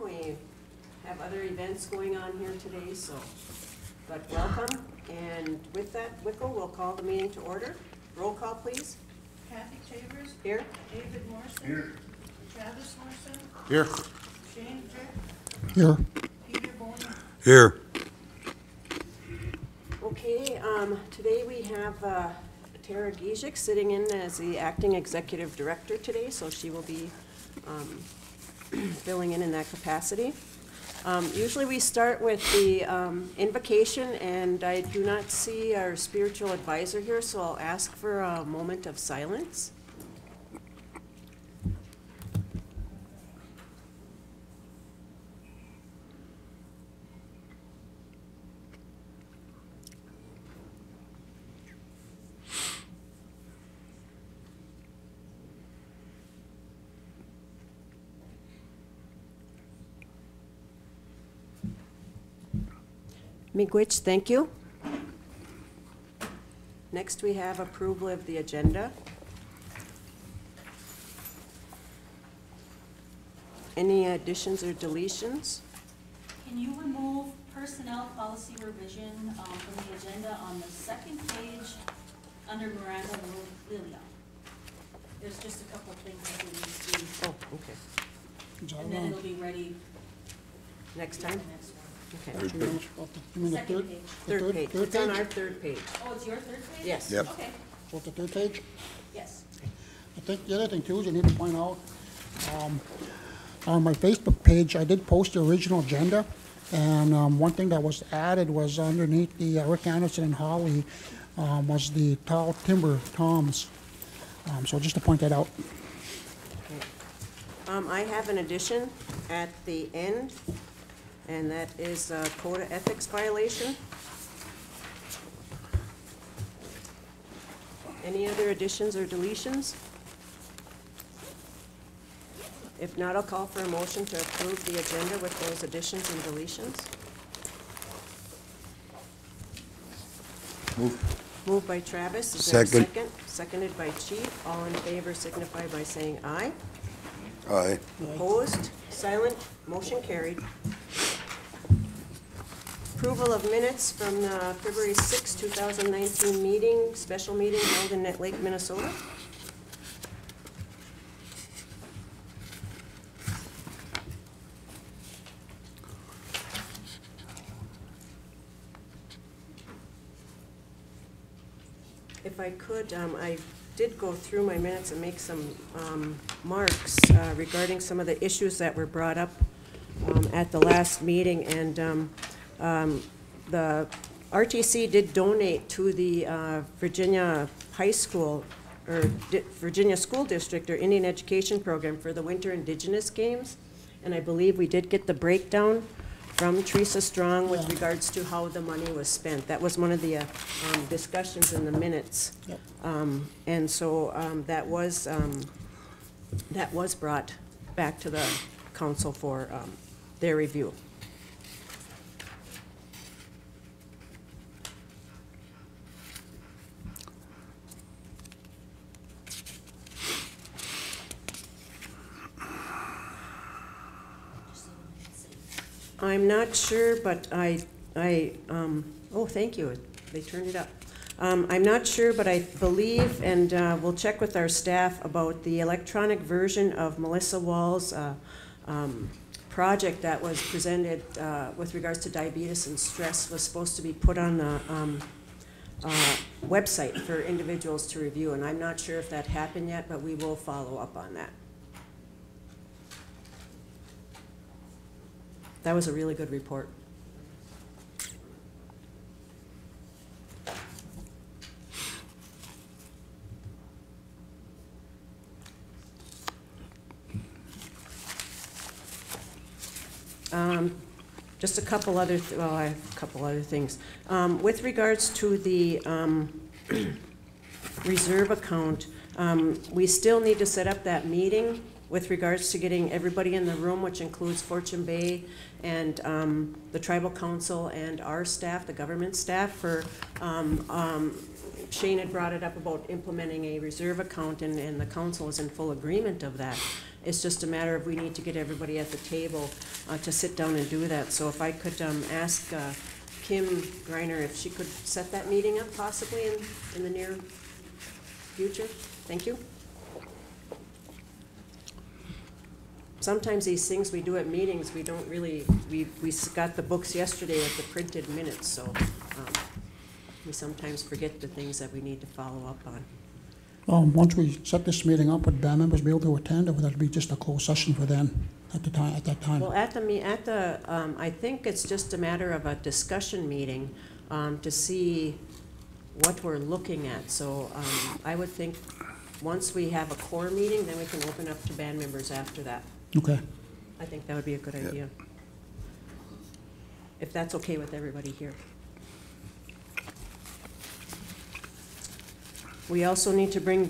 We have other events going on here today, but welcome. And with that, Wickle, we'll call the meeting to order. Roll call, please. Kathy Chambers. Here. David Morrison. Here. Travis Morrison. Here. Shane Drick. Here. Peter Bowen. Here. Okay, today we have Tara Gizek sitting in as the acting executive director today, so she will be filling in that capacity. Usually we start with the invocation, and I do not see our spiritual advisor here, so I'll ask for a moment of silence. Miigwech, thank you. Next, we have approval of the agenda. Any additions or deletions? Can you remove personnel policy revision from the agenda on the second page under Miranda Lilia? There's just a couple things that we need to do, Oh, okay. and then it'll be ready Next for time? the next one. Okay. You mean the Second third? page. Third page. It's on our third page. Oh, it's your third page? Yes. Yep. Okay, What's the third page? yes. I think the other thing too is you need to point out, on my Facebook page, I did post the original agenda, and one thing that was added was underneath the Rick Anderson and Holly was the tall timber toms. So just to point that out. I have an addition at the end, and that is a code of ethics violation. Any other additions or deletions? If not, I'll call for a motion to approve the agenda with those additions and deletions. Move. Moved by Travis. Is there a Second. second? Seconded by Chief. All in favor signify by saying aye. Aye. Opposed? Silent? Motion carried. Approval of minutes from the February 6, 2019 meeting, special meeting held in Net Lake, Minnesota. If I could, I did go through my minutes and make some marks regarding some of the issues that were brought up at the last meeting, and the RTC did donate to the Virginia High School, or Virginia School District, or Indian Education Program for the Winter Indigenous Games, and I believe we did get the breakdown from Teresa Strong with regards to how the money was spent. That was one of the discussions in the minutes. Yep. And so that was brought back to the council for their review. I'm not sure, but oh, thank you, they turned it up. I'm not sure, but I believe, and we'll check with our staff about the electronic version of Melissa Wall's project that was presented with regards to diabetes and stress was supposed to be put on the website for individuals to review, and I'm not sure if that happened yet, but we will follow up on that. That was a really good report. Just a couple other, well, I have a couple other things. With regards to the reserve account, we still need to set up that meeting with regards to getting everybody in the room, which includes Fortune Bay and the Tribal Council and our staff, the government staff, for Shane had brought it up about implementing a reserve account, and the council is in full agreement of that. It's just a matter of we need to get everybody at the table to sit down and do that. So if I could ask Kim Greiner if she could set that meeting up possibly in the near future. Thank you. Sometimes these things we do at meetings, we don't really, we got the books yesterday with the printed minutes, so we sometimes forget the things that we need to follow up on. Once we set this meeting up, would band members be able to attend, or would that be just a closed session for them at that time? Well, I think it's just a matter of a discussion meeting to see what we're looking at. So I would think once we have a core meeting, then we can open up to band members after that. Okay. I think that would be a good idea. If that's okay with everybody here. We also need to bring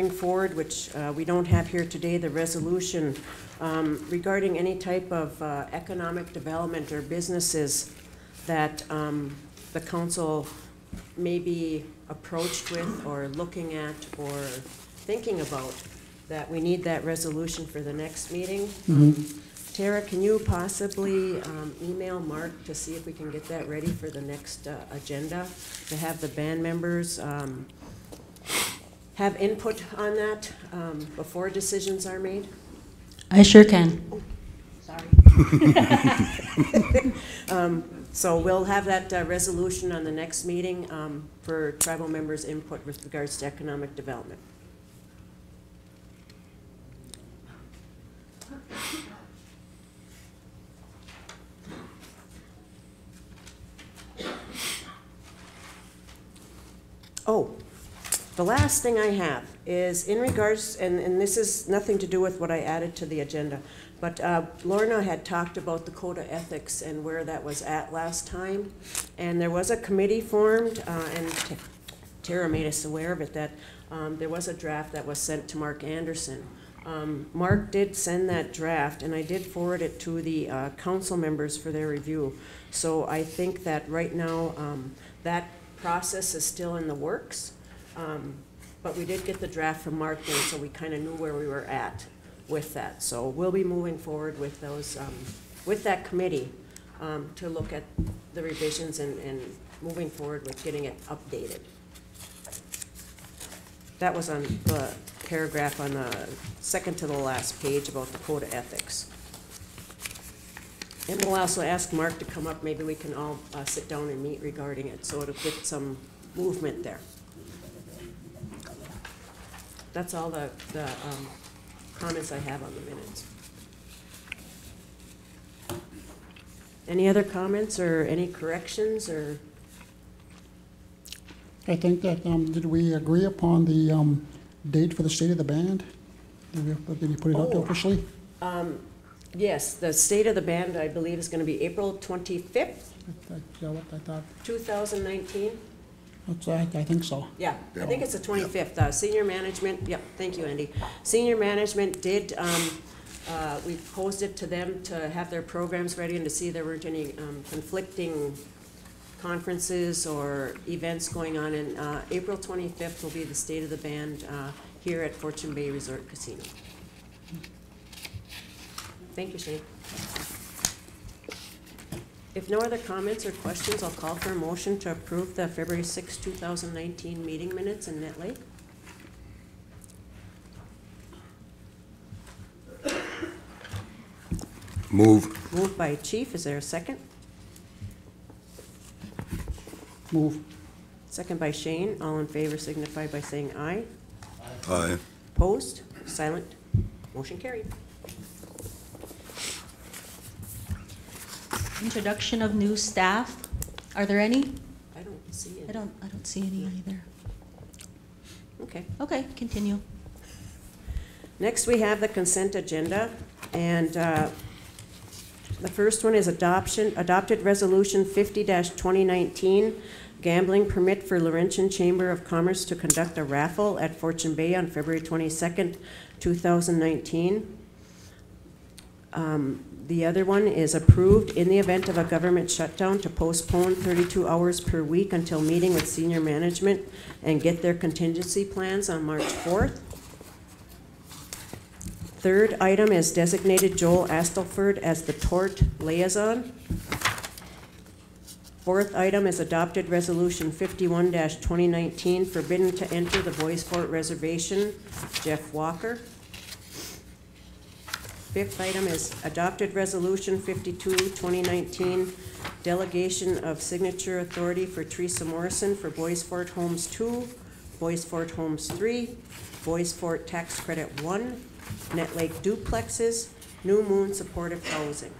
forward, which we don't have here today, the resolution regarding any type of economic development or businesses that the council may be approached with or looking at or thinking about, that we need that resolution for the next meeting. Tara, can you possibly email Mark to see if we can get that ready for the next agenda, to have the band members have input on that before decisions are made? I sure can. Oh, sorry. So we'll have that resolution on the next meeting for tribal members' input with regards to economic development. Oh, the last thing I have is in regards, and this is nothing to do with what I added to the agenda, but Lorna had talked about the code of ethics and where that was at last time. And there was a committee formed, and Tara made us aware of it, that there was a draft that was sent to Mark Anderson. Mark did send that draft, and I did forward it to the council members for their review. So I think that right now that process is still in the works, but we did get the draft from Mark then, so we kind of knew where we were at with that. So we'll be moving forward with those, with that committee to look at the revisions and moving forward with getting it updated. That was on the paragraph on the second to the last page about the code of ethics. And we'll also ask Mark to come up. Maybe we can all sit down and meet regarding it, so it'll get some movement there. That's all the comments I have on the minutes. Any other comments or any corrections or? I think that, did we agree upon the date for the State of the Band? Did you put it out there officially? Yes, the State of the Band, I believe, is going to be April 25th, Yeah, what I thought. 2019. I think so. Yeah, I think it's the 25th. Senior management, yep, thank you, Andy. Senior management did, we posted to them to have their programs ready and to see there weren't any conflicting conferences or events going on. And April 25th will be the State of the Band here at Fortune Bay Resort Casino. Thank you, Shane. If no other comments or questions, I'll call for a motion to approve the February 6, 2019 meeting minutes in Net Lake. Move. Moved by Chief. Is there a second? Move. Second by Shane. All in favor signify by saying aye. Aye. Opposed? Silent? Motion carried. Introduction of new staff. Are there any? I don't see it. I don't see any either. Okay. Okay, continue. Next, we have the consent agenda, and the first one is adopted resolution 50-2019. gambling permit for Laurentian Chamber of Commerce to conduct a raffle at Fortune Bay on February 22nd, 2019. The other one is approved in the event of a government shutdown to postpone 32 hours per week until meeting with senior management and get their contingency plans on March 4th. Third item is designated Joel Astelford as the tort liaison. Fourth item is adopted resolution 51-2019 forbidden to enter the Bois Forte Reservation, Jeff Walker. Fifth item is adopted resolution 52-2019 delegation of signature authority for Teresa Morrison for Bois Forte Homes 2, Bois Forte Homes 3, Bois Forte Tax Credit 1, Net Lake duplexes, New Moon supportive housing.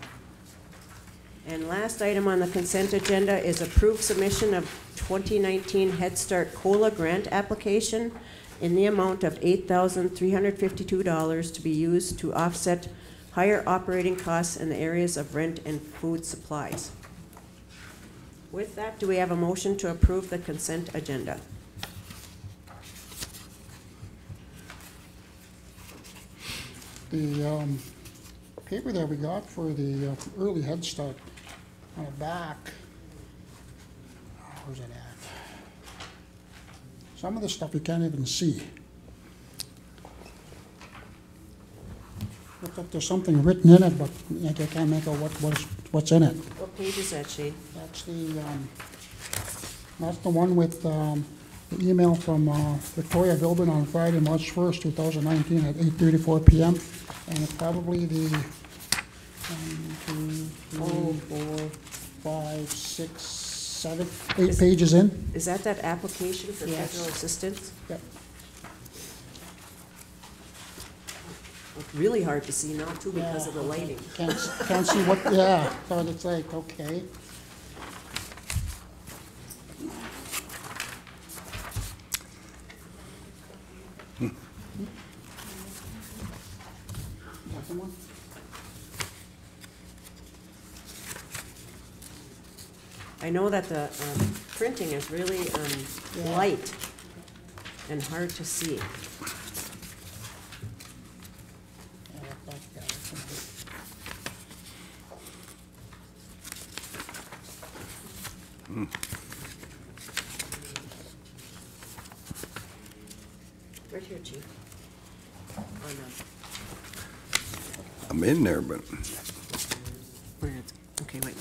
And last item on the consent agenda is approved submission of 2019 Head Start COLA grant application in the amount of $8,352 to be used to offset higher operating costs in the areas of rent and food supplies. With that, do we have a motion to approve the consent agenda? The paper that we got for the early Head Start on the back, where's it at? Some of the stuff you can't even see. Looks like there's something written in it, but I can't make out what's in it. What page is that, Shane? That's the one with the email from Victoria Vilbin on Friday, March 1st, 2019 at 8:34 p.m. And it's probably the 1, 2, 3, 4, 5, 6, 7, 8 pages in. Is that application for Yes. federal assistance? Yep. It's really hard to see now too because of the lighting. Can't see what, yeah, so it's like, okay. Second one? I know that the printing is really Yeah. light and hard to see. Yeah, like that. Right here, Chief. Oh, no. I'm in there, but Where is it? Okay, wait.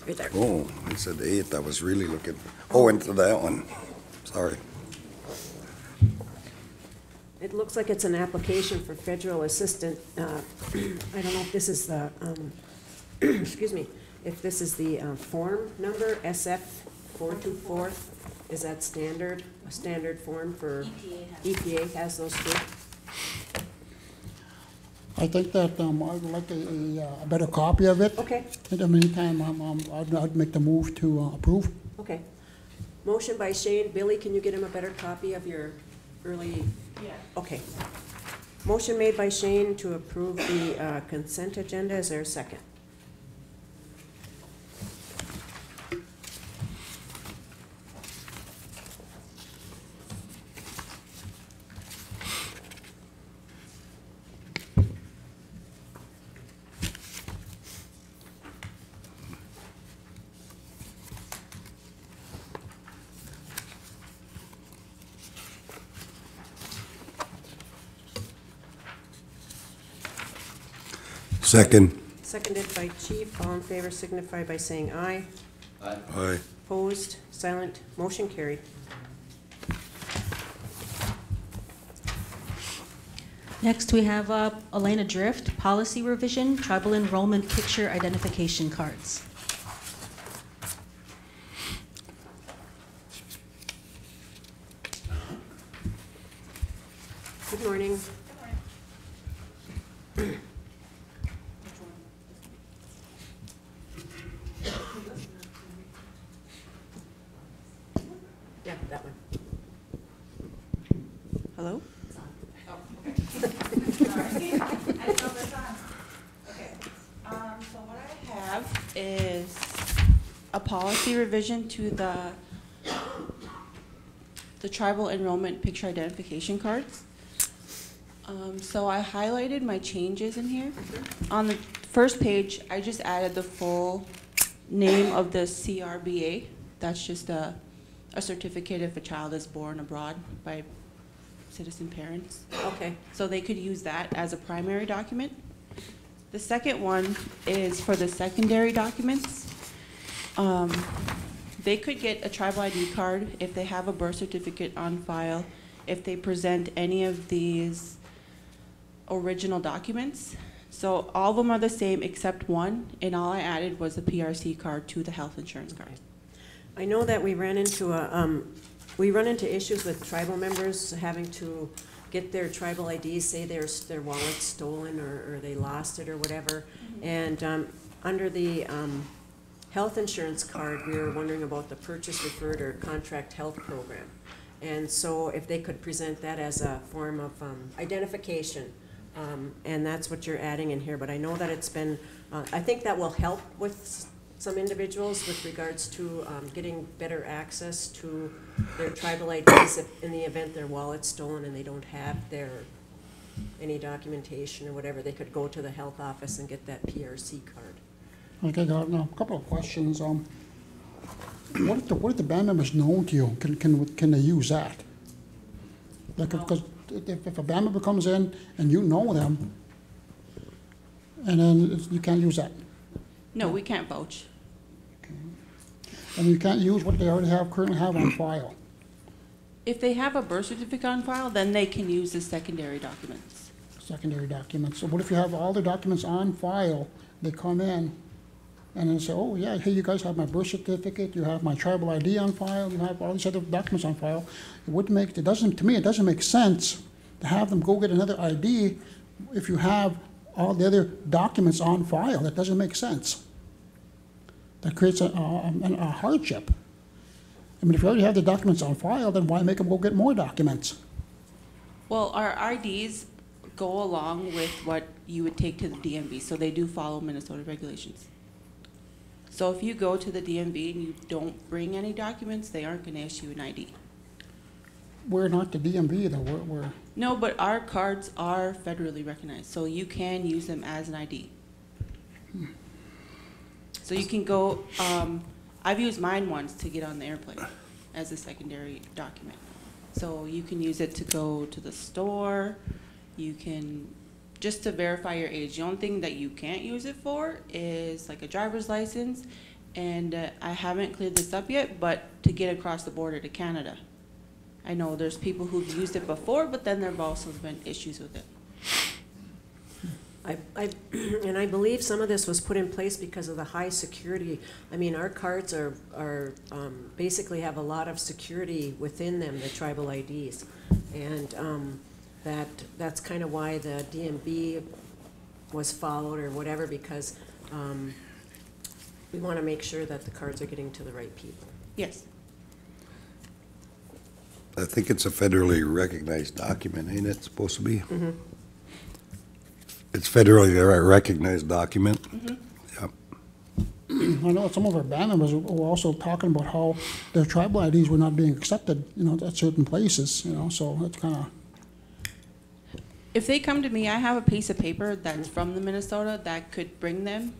Right there. oh, I said 8. I was really looking. Oh, into that one. Sorry. It looks like it's an application for federal assistance. I don't know if this is the, excuse me, if this is the form number, SF424. Is that standard, a standard form for? EPA has those too? I think that I would like a better copy of it. Okay, In the meantime, I'd make the move to approve. okay. Motion by Shane. Billy, can you get him a better copy of your early? Yeah. Okay. Motion made by Shane to approve the consent agenda. Is there a second? Second. Seconded by Chief. All in favor signify by saying aye. Aye. Opposed, silent, motion carried. Next, we have Elena Drift, policy revision, tribal enrollment picture identification cards. Good morning. Yeah, that one. Hello? I didn't know this on. Okay, so what I have is a policy revision to the tribal enrollment picture identification cards. So I highlighted my changes in here. On the first page, I just added the full name of the CRBA. That's just a certificate if a child is born abroad by citizen parents. Okay, So they could use that as a primary document. The second one is for the secondary documents. They could get a tribal ID card if they have a birth certificate on file, if they present any of these original documents. So all of them are the same except one, and all I added was a PRC card to the health insurance card. I know that we run into issues with tribal members having to get their tribal IDs, say their wallet's stolen or they lost it or whatever. And under the health insurance card, we were wondering about the purchase referred or contract health program. And so if they could present that as a form of identification, and that's what you're adding in here. But I know that it's been, I think that will help with some individuals with regards to getting better access to their tribal IDs if, in the event their wallet's stolen and they don't have any documentation or whatever. They could go to the health office and get that PRC card. Okay, got a couple of questions. What if the band member's known to you? Can they use that? Like, because if a band member comes in and you know them, and then you can't use that. No, we can't vouch. And you can't use what they already currently have on file. If they have a birth certificate on file, then they can use the secondary documents. Secondary documents. So what if you have all the documents on file, they come in and then say, oh yeah, hey, you guys have my birth certificate, you have my tribal ID on file, you have all these other documents on file. To me, it doesn't make sense to have them go get another ID if you have all the other documents on file. That doesn't make sense. That creates a hardship. I mean, if you already have the documents on file, then why make them go get more documents? Well, our IDs go along with what you would take to the DMV, so they do follow Minnesota regulations. So if you go to the DMV and you don't bring any documents, they aren't going to issue an ID. We're not the DMV, though. We're No, but our cards are federally recognized, so you can use them as an ID. So you can go, I've used mine once to get on the airplane as a secondary document. So you can use it to go to the store, you can, just to verify your age. The only thing that you can't use it for is like a driver's license, and I haven't cleared this up yet, but to get across the border to Canada. I know there's people who've used it before, but then there have also been issues with it. And I believe some of this was put in place because of the high security. I mean, our cards are basically have a lot of security within them, the tribal IDs. And that's kind of why the DMV was followed or whatever, because we want to make sure that the cards are getting to the right people. Yes. I think it's a federally recognized document, ain't it supposed to be? Mm-hmm. It's federally recognized document. Mm-hmm. Yep. I know some of our band members were also talking about how their tribal IDs were not being accepted, at certain places, so it's kind of. If they come to me, I have a piece of paper that's from the Minnesota that could bring them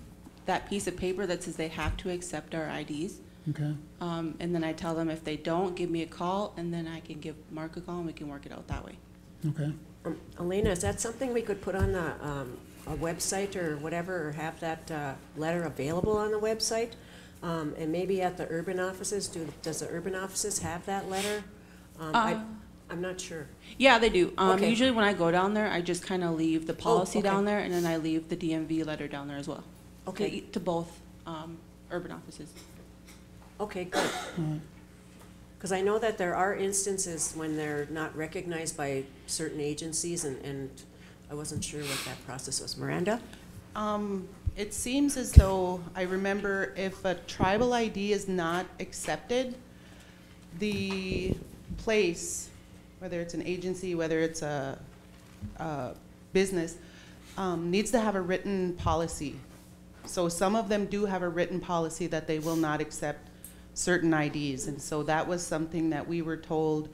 that piece of paper that says they have to accept our IDs. Okay. And then I tell them if they don't, give me a call, and then I can give Mark a call and we can work it out that way. Okay. Elena, is that something we could put on a website or whatever, or have that letter available on the website? And maybe at the urban offices, does the urban offices have that letter? I'm not sure. Yeah, they do. Okay. Usually when I go down there, I just kind of leave the policy okay. down there, and then I leave the DMV letter down there as well. Okay. To both urban offices. Okay, good. Because I know that there are instances when they're not recognized by certain agencies, and I wasn't sure what that process was. Miranda? It seems as though, I remember if a tribal ID is not accepted, the place, whether it's an agency, whether it's a business, needs to have a written policy So some of them do have a written policy that they will not accept certain IDs. And so that was something that we were told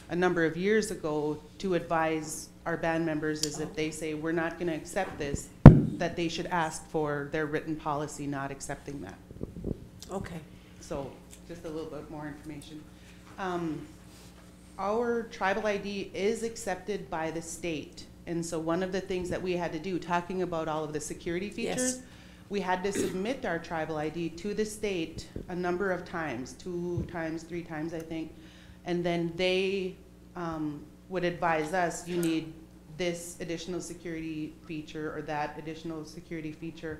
a number of years ago to advise our band members, is if they say, we're not gonna accept this, that they should ask for their written policy not accepting that. Okay. So just a little bit more information. Our tribal ID is accepted by the state. And so one of the things that we had to do, talking about all of the security features, Yes. we had to submit our tribal ID to the state a number of times, 2 times, 3 times, I think. And then they would advise us, you need this additional security feature or that additional security feature.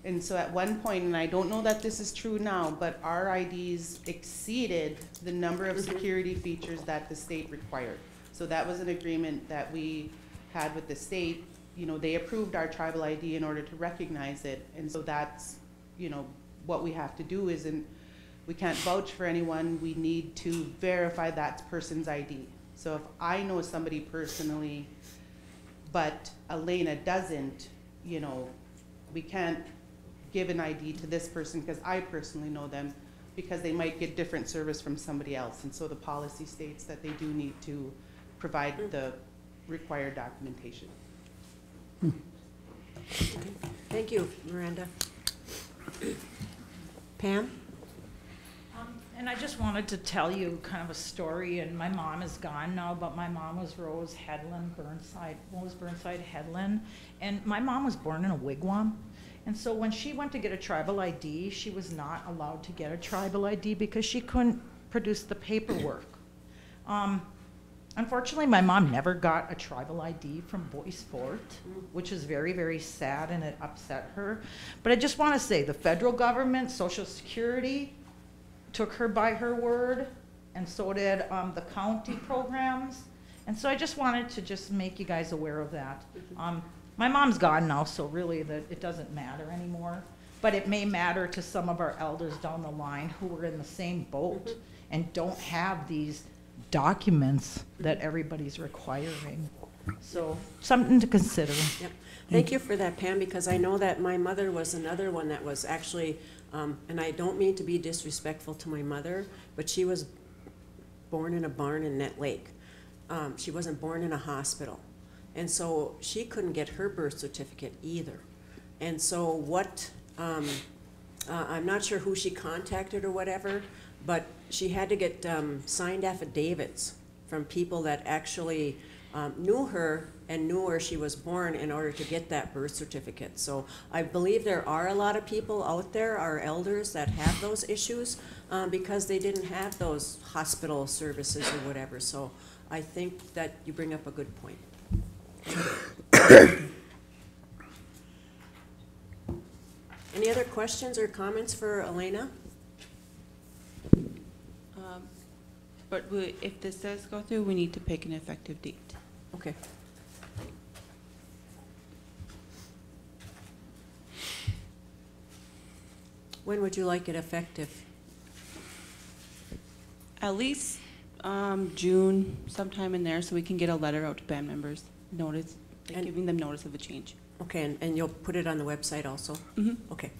And so at one point, and I don't know that this is true now, but our IDs exceeded the number of security features that the state required. So that was an agreement that we had with the state. You know, they approved our tribal ID in order to recognize it. And so that's, you know, what we have to do is, we can't vouch for anyone, we need to verify that person's ID. So if I know somebody personally, but Elena doesn't, you know, we can't give an ID to this person because I personally know them, because they might get different service from somebody else. And so the policy states that they do need to provide the required documentation. Thank you, Miranda. Pam? And I just wanted to tell you kind of a story, and my mom is gone now, but my mom was Rose Burnside Headland, and my mom was born in a wigwam. And so when she went to get a tribal ID, she was not allowed to get a tribal ID because she couldn't produce the paperwork. Unfortunately, my mom never got a tribal ID from Boyce Fort, which is very, very sad, and it upset her. But I just want to say the federal government, Social Security, took her by her word, and so did the county programs. And so I just wanted to just make you guys aware of that. My mom's gone now, so really it doesn't matter anymore. But it may matter to some of our elders down the line who are in the same boat and don't have these documents that everybody's requiring. So something to consider. Yep. Thank you for that, Pam, because I know that my mother was another one that was actually, and I don't mean to be disrespectful to my mother, but she was born in a barn in Net Lake. She wasn't born in a hospital. And so she couldn't get her birth certificate either. And so what, I'm not sure who she contacted or whatever, but she had to get signed affidavits from people that actually knew her and knew where she was born in order to get that birth certificate. So I believe there are a lot of people out there, our elders, that have those issues because they didn't have those hospital services or whatever. So I think that you bring up a good point. Any other questions or comments for Elena? But if this does go through, we need to pick an effective date. Okay. When would you like it effective? At least June, sometime in there, so we can get a letter out to band members, notice, And- giving them notice of a change. Okay, and you'll put it on the website also? Mm-hmm. Okay.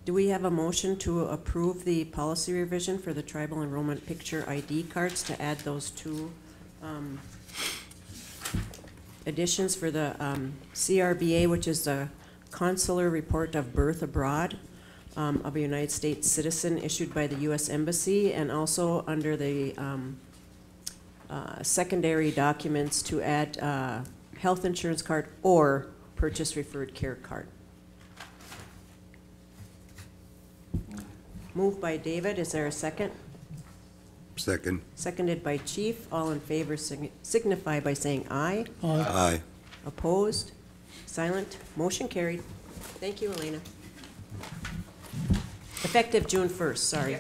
Do we have a motion to approve the policy revision for the tribal enrollment picture ID cards to add those 2 additions for the CRBA, which is the Consular Report of Birth Abroad of a United States citizen issued by the U.S. Embassy, and also under the secondary documents to add health insurance card or purchase referred care card? Moved by David, is there a second? Second. Seconded by Chief. All in favor signify by saying aye. Aye. Opposed? Silent? Motion carried. Thank you, Elena. Effective June 1st, sorry.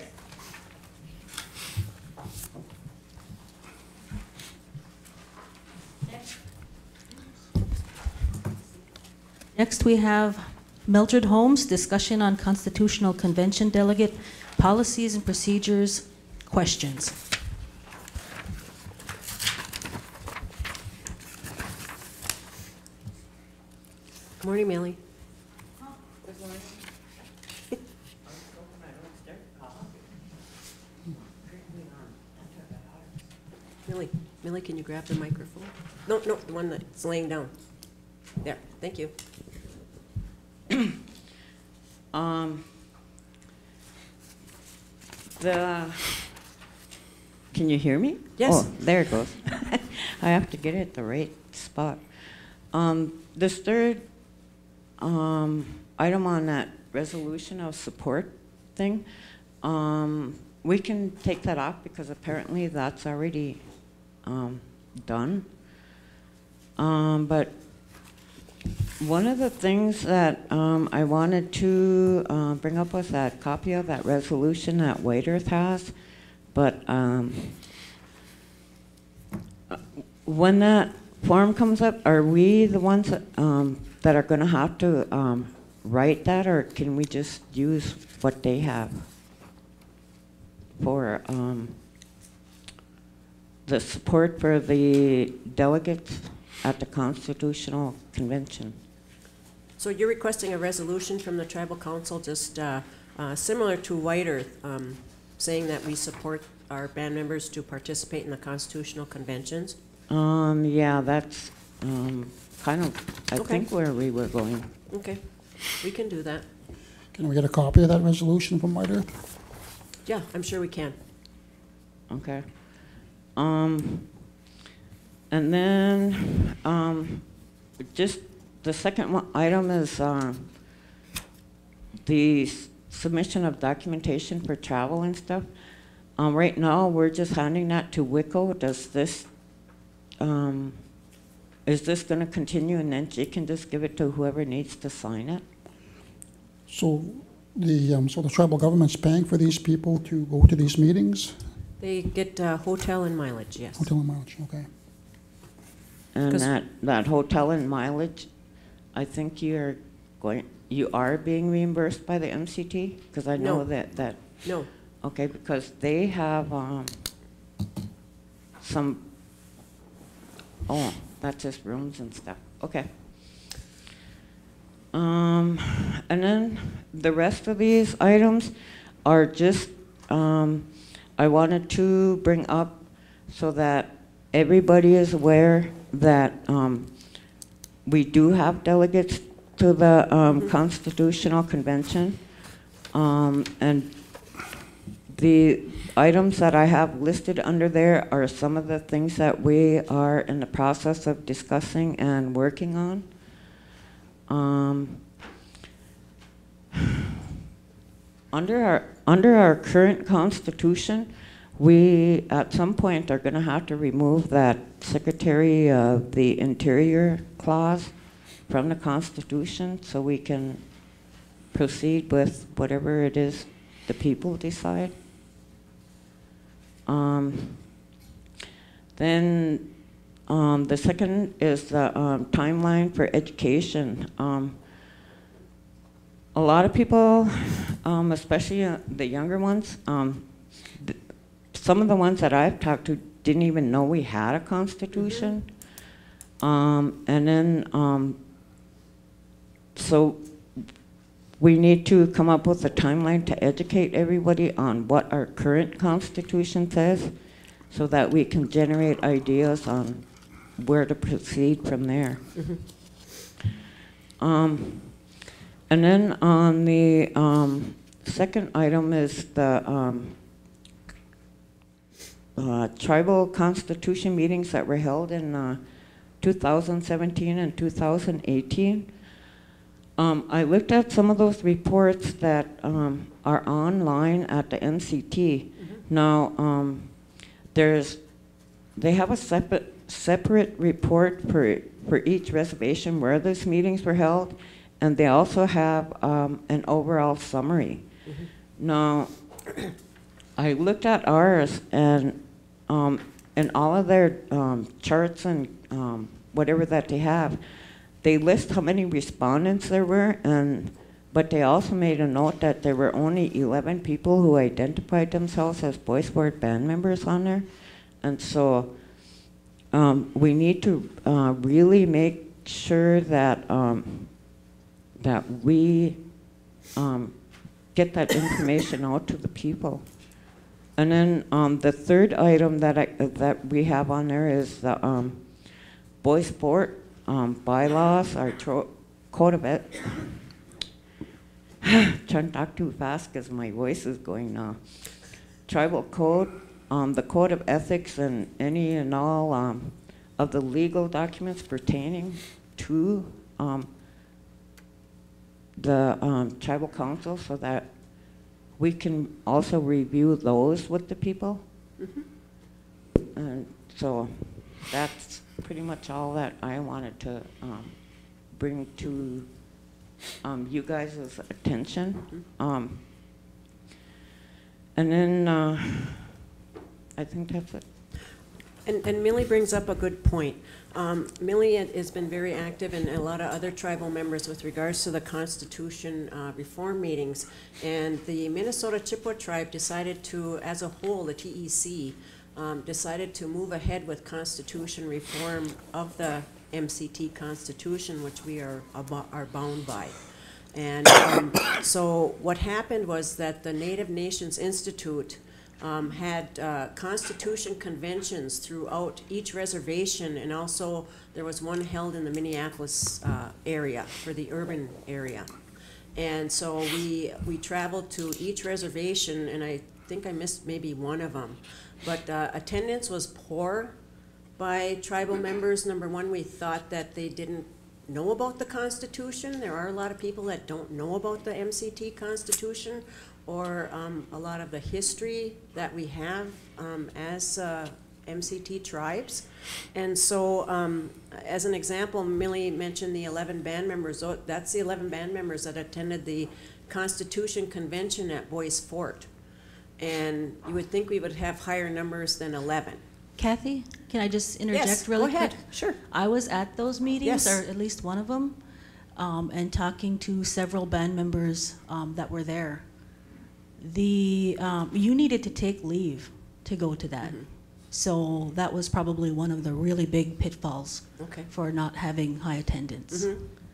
Next, we have Mildred Holmes, discussion on Constitutional Convention delegate policies and procedures, questions. Good morning, Millie. Millie, can you grab the microphone? No, the one that's laying down. There, thank you. Can you hear me? Yes. Oh, there it goes. I have to get it at the right spot. This third item on that resolution of support thing, we can take that off because apparently that's already done. But one of the things that I wanted to bring up was that copy of that resolution that White Earth has. But when that form comes up, are we the ones that are going to have to write that, or can we just use what they have for the support for the delegates at the Constitutional Convention? So you're requesting a resolution from the tribal council, just similar to White Earth, saying that we support our band members to participate in the constitutional conventions? Yeah, that's kind of, I think, where we were going. Okay, we can do that. Can we get a copy of that resolution from White Earth? Yeah, I'm sure we can. Okay. And then just the second item is the submission of documentation for travel and stuff. Right now, we're just handing that to WICO. Does this, is this going to continue, and then she can just give it to whoever needs to sign it? So the tribal government's paying for these people to go to these meetings? They get hotel and mileage, yes. Hotel and mileage, okay. And that hotel and mileage, I think you are being reimbursed by the MCT? Because I know that. No. Okay, because they have some, that's just rooms and stuff. Okay. And then the rest of these items are just, I wanted to bring up so that everybody is aware that we do have delegates to the Constitutional Convention. And the items that I have listed under there are some of the things that we are in the process of discussing and working on. Under our current Constitution, we at some point are going to have to remove that Secretary of the Interior clause from the Constitution so we can proceed with whatever it is the people decide. Then the second is the timeline for education. A lot of people, especially the younger ones, some of the ones that I've talked to didn't even know we had a constitution. And then, so we need to come up with a timeline to educate everybody on what our current constitution says so that we can generate ideas on where to proceed from there. And then on the second item is the tribal constitution meetings that were held in 2017 and 2018. I looked at some of those reports that are online at the MCT. Now, they have a separate report for each reservation where those meetings were held, and they also have an overall summary. Now, I looked at ours, and in all of their charts and whatever that they have, they list how many respondents there were, but they also made a note that there were only 11 people who identified themselves as Boy Sport band members on there. And so we need to really make sure that that we get that information out to the people. And then the third item that we have on there is the boy sport bylaws, our code of it. Trying to talk too fast because my voice is going now. Tribal code, the code of ethics, and any and all of the legal documents pertaining to the tribal council, so that we can also review those with the people. And so that's pretty much all that I wanted to bring to you guys' attention. And then I think that's it. And Millie brings up a good point. Millie has been very active, and a lot of other tribal members, with regards to the Constitution reform meetings. And the Minnesota Chippewa tribe decided to, as a whole, the TEC, decided to move ahead with Constitution reform of the MCT Constitution, which we are bound by. And so what happened was that the Native Nations Institute had Constitution conventions throughout each reservation, and also there was one held in the Minneapolis area for the urban area. And so we traveled to each reservation, and I think I missed maybe one of them. But attendance was poor by tribal members. Number one, we thought that they didn't know about the Constitution. There are a lot of people that don't know about the MCT Constitution, or a lot of the history that we have as MCT tribes. And so, as an example, Millie mentioned the 11 band members. That's the 11 band members that attended the Constitution Convention at Boyce Fort. And you would think we would have higher numbers than 11. Kathy, can I just interject Yes, really go ahead. quick? Sure. I was at those meetings, Yes. or at least one of them, and talking to several band members that were there. You needed to take leave to go to that. So that was probably one of the really big pitfalls for not having high attendance.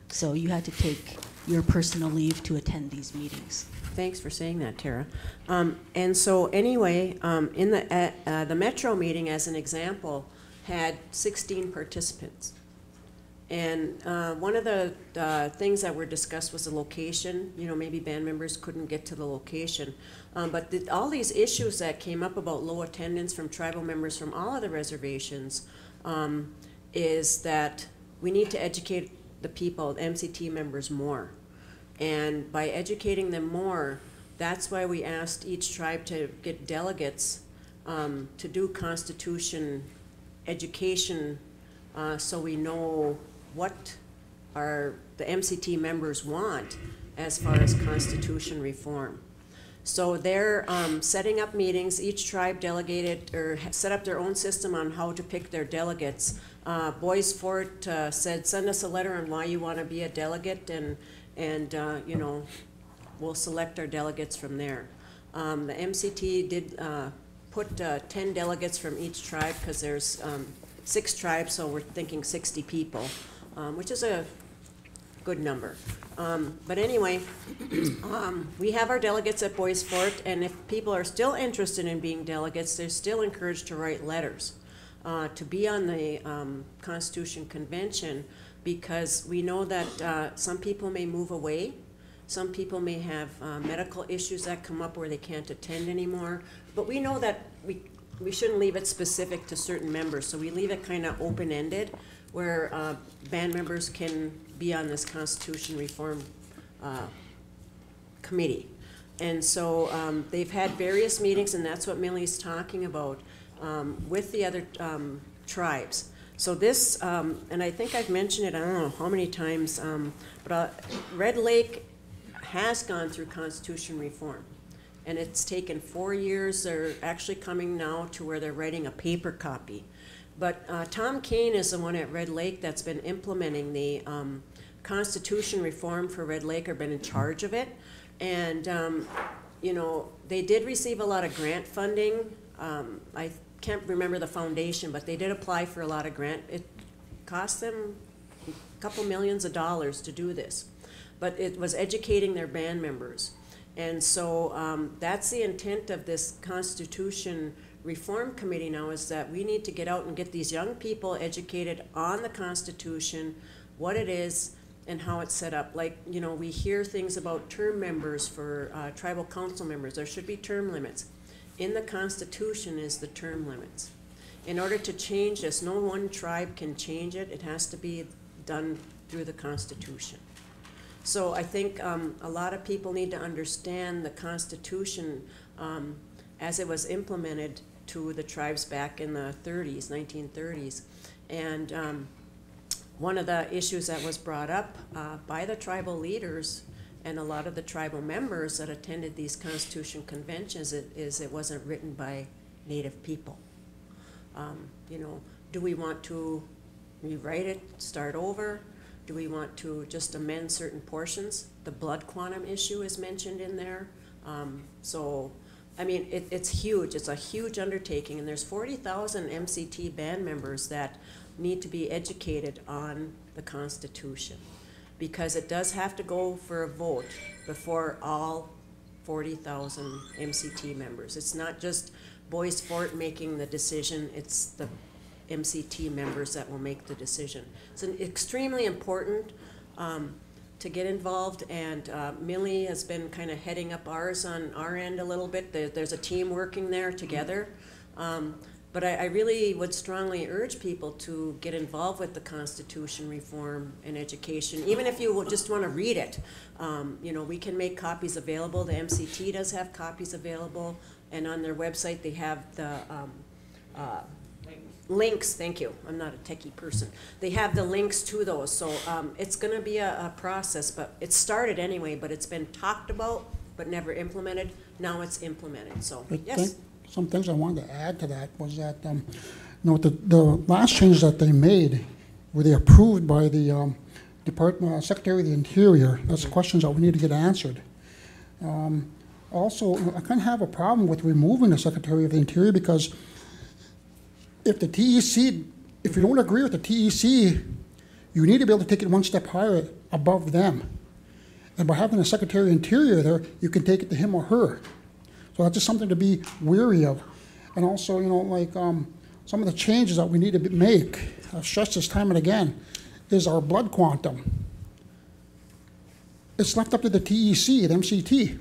So you had to take your personal leave to attend these meetings. Thanks for saying that, Tara. And so anyway, in the Metro meeting, as an example, had 16 participants. And one of the things that were discussed was the location. You know, maybe band members couldn't get to the location. But all these issues that came up about low attendance from tribal members from all of the reservations is that we need to educate the people, the MCT members, more. And by educating them more, that's why we asked each tribe to get delegates to do Constitution education, so we know what the MCT members want as far as Constitution reform. So they're setting up meetings. Each tribe delegated or set up their own system on how to pick their delegates. Boyce Fort said, send us a letter on why you want to be a delegate, and you know, we'll select our delegates from there. The MCT did put 10 delegates from each tribe, because there's 6 tribes, so we're thinking 60 people, which is a good number. But anyway, we have our delegates at Boyce Fort, and if people are still interested in being delegates, they're still encouraged to write letters to be on the Constitution Convention, because we know that some people may move away. Some people may have medical issues that come up where they can't attend anymore. But we know that we shouldn't leave it specific to certain members, so we leave it kind of open-ended, where band members can be on this Constitution Reform Committee. And so they've had various meetings, and that's what Millie's talking about, with the other tribes. So this, and I think I've mentioned it, I don't know how many times, but Red Lake has gone through Constitution reform. And it's taken 4 years. They're actually coming now to where they're writing a paper copy. But Tom Kane is the one at Red Lake that's been implementing the Constitution reform for Red Lake, or been in charge of it. And, you know, they did receive a lot of grant funding. I can't remember the foundation, but they did apply for a lot of grant. It cost them couple millions of dollars to do this. But it was educating their band members. And so that's the intent of this Constitution Reform Committee now, is that we need to get out and get these young people educated on the Constitution, what it is, and how it's set up. Like, you know, we hear things about term members for tribal council members. There should be term limits. In the Constitution is the term limits. In order to change this, no one tribe can change it. It has to be done through the Constitution. So I think a lot of people need to understand the Constitution as it was implemented to the tribes back in the 30s, 1930s. And one of the issues that was brought up by the tribal leaders and a lot of the tribal members that attended these Constitution conventions is it wasn't written by Native people. You know, do we want to rewrite it, start over? Do we want to just amend certain portions? The blood quantum issue is mentioned in there. So, I mean, it's huge. It's a huge undertaking, and there's 40,000 MCT band members that need to be educated on the Constitution, because it does have to go for a vote before all 40,000 MCT members. It's not just Bois Forte making the decision, it's the MCT members that will make the decision. It's extremely important to get involved, and Millie has been kind of heading up ours on our end a little bit. There's a team working there together. But I really would strongly urge people to get involved with the Constitution reform and education, even if you just want to read it. You know, we can make copies available. The MCT does have copies available, and on their website they have the links. Thank you. I'm not a techie person. They have the links to those. So it's going to be a process, but it started anyway, but it's been talked about but never implemented. Now it's implemented. So, yes. Some things I wanted to add to that was that, you know, the last change that they made, were they approved by the Secretary of the Interior? That's the questions that we need to get answered. Also, I kind of have a problem with removing the Secretary of the Interior, because if the TEC, if you don't agree with the TEC, you need to be able to take it one step higher above them. And by having a Secretary of the Interior there, you can take it to him or her. So that's just something to be wary of. And also, you know, like some of the changes that we need to make, I've stressed this time and again, is our blood quantum. It's left up to the TEC, the MCT.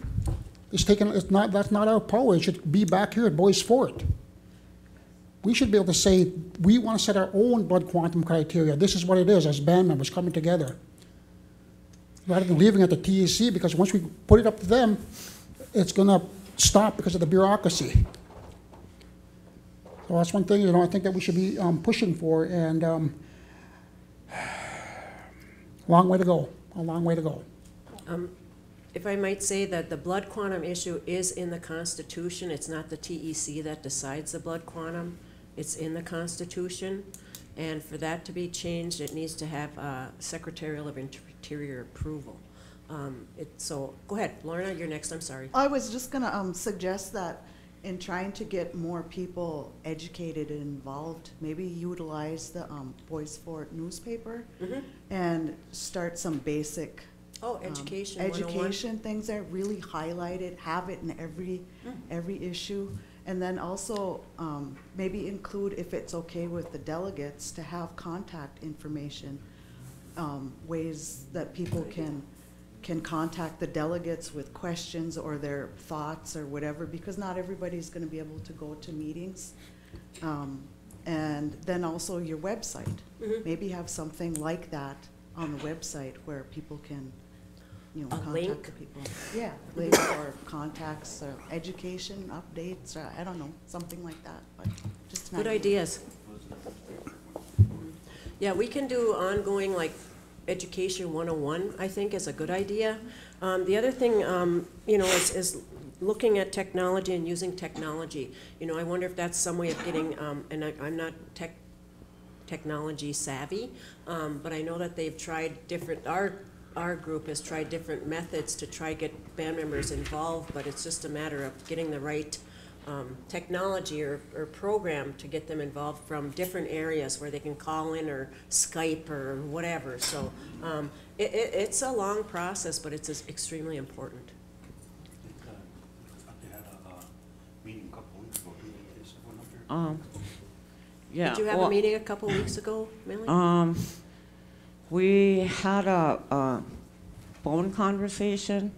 That's not our power. It should be back here at Bois Forte. We should be able to say, we want to set our own blood quantum criteria. This is what it is as band members coming together. Rather than leaving it at the TEC, because once we put it up to them, it's going to stop because of the bureaucracy. So that's one thing, you know, I think that we should be pushing for, and long way to go, a long way to go. If I might say that the blood quantum issue is in the Constitution. It's not the TEC that decides the blood quantum. It's in the Constitution. And for that to be changed, it needs to have Secretarial of Interior approval. So go ahead, Lorna, you're next. I'm sorry. I was just going to suggest that in trying to get more people educated and involved, maybe utilize the Bois Forte newspaper and start some basic education things that really highlight it, have it in every issue, and then also maybe include, if it's okay with the delegates, to have contact information, ways that people can contact the delegates with questions or their thoughts or whatever, because not everybody's going to be able to go to meetings. And then also your website. Maybe have something like that on the website where people can, you know, contact the people. Yeah, links or contacts or education updates, or I don't know, something like that. But just good ideas. Yeah, we can do ongoing, like, Education 101, I think, is a good idea. The other thing, you know, is looking at technology and using technology. You know, I wonder if that's some way of getting, and I'm not technology savvy, but I know that they've tried different, our group has tried different methods to try get band members involved, but it's just a matter of getting the right technology or program to get them involved from different areas where they can call in or Skype or whatever. So it's a long process, but it's extremely important. Yeah. Did you have well, a meeting a couple weeks ago, Millie? We had a phone conversation,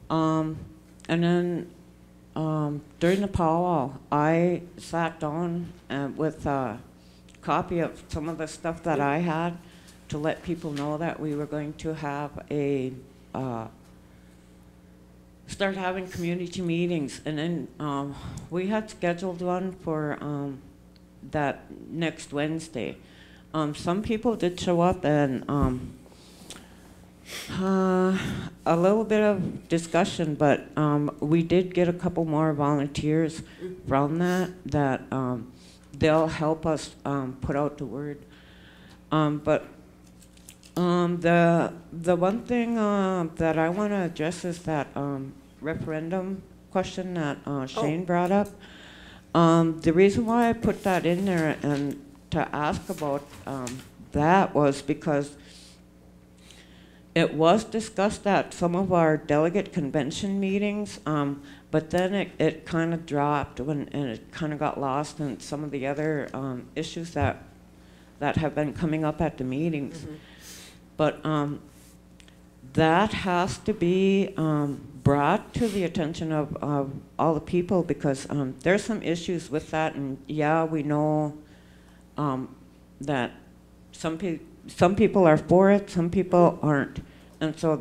and then during the powwow, I sat down with a copy of some of the stuff that I had to let people know that we were going to have start having community meetings, and then we had scheduled one for that next Wednesday. Some people did show up, and a little bit of discussion, but we did get a couple more volunteers from that they'll help us put out the word. But the one thing that I want to address is that referendum question that Shane brought up. The reason why I put that in there and to ask about that was because it was discussed at some of our delegate convention meetings, but then it kind of dropped and it kind of got lost in some of the other issues that have been coming up at the meetings. Mm-hmm. But that has to be brought to the attention of all the people, because there's some issues with that, and yeah, we know that some people are for it, some people aren't, and so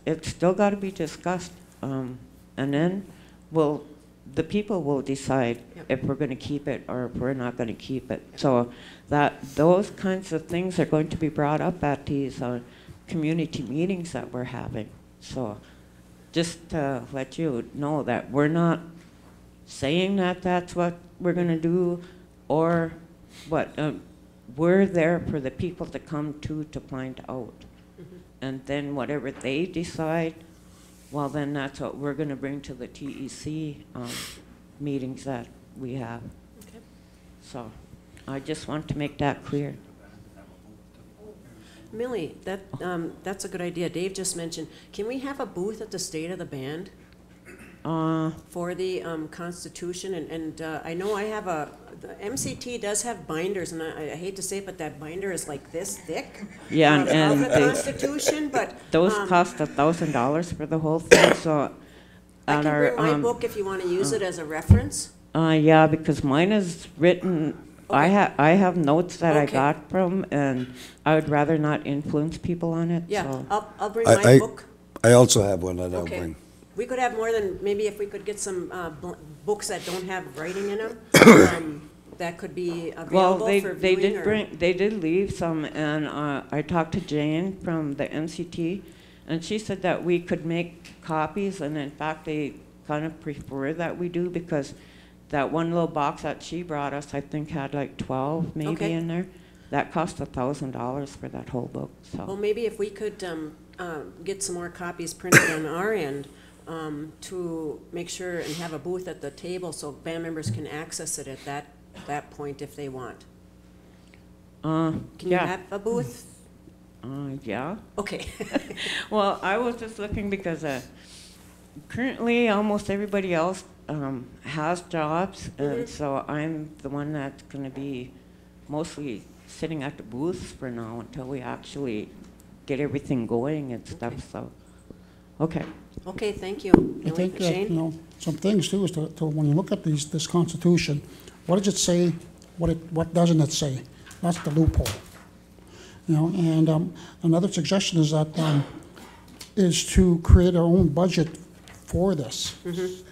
it's still got to be discussed, and then the people will decide if we're going to keep it or if we're not going to keep it. So those kinds of things are going to be brought up at these community meetings that we're having. So just to let you know that we're not saying that that's what we're going to do or what. We're there for the people to come to find out. Mm-hmm. And then whatever they decide, well, then that's what we're going to bring to the TEC meetings that we have. Okay. So I just want to make that clear. Millie, that's a good idea. Dave just mentioned, can we have a booth at the State of the Band for the Constitution? And I know the MCT does have binders, and I hate to say it, but that binder is like this thick. Yeah, and the Constitution, but those cost $1,000 for the whole thing. So I can bring my book if you want to use it as a reference. Yeah, because mine is written. Okay. I have notes that I got from, and I would rather not influence people on it. Yeah, so. I'll bring my book. I also have one that I'll bring. We could have more than, maybe if we could get some books that don't have writing in them, that could be available for viewing. They did leave some, and I talked to Jane from the MCT, and she said that we could make copies, and in fact they kind of prefer that we do, because that one little box that she brought us, I think, had like 12 maybe in there. That cost $1,000 for that whole book. So. Well, maybe if we could get some more copies printed on our end to make sure and have a booth at the table so band members can access it at that point if they want. Can you have a booth? Yeah. Okay. Well, I was just looking because currently almost everybody else has jobs, and so I'm the one that's going to be mostly sitting at the booths for now until we actually get everything going and stuff. So, okay. Okay, thank you. I think that, some things too is to when you look at this Constitution, what does it say? What doesn't it say? That's the loophole. And another suggestion is that is to create our own budget for this. Mm-hmm.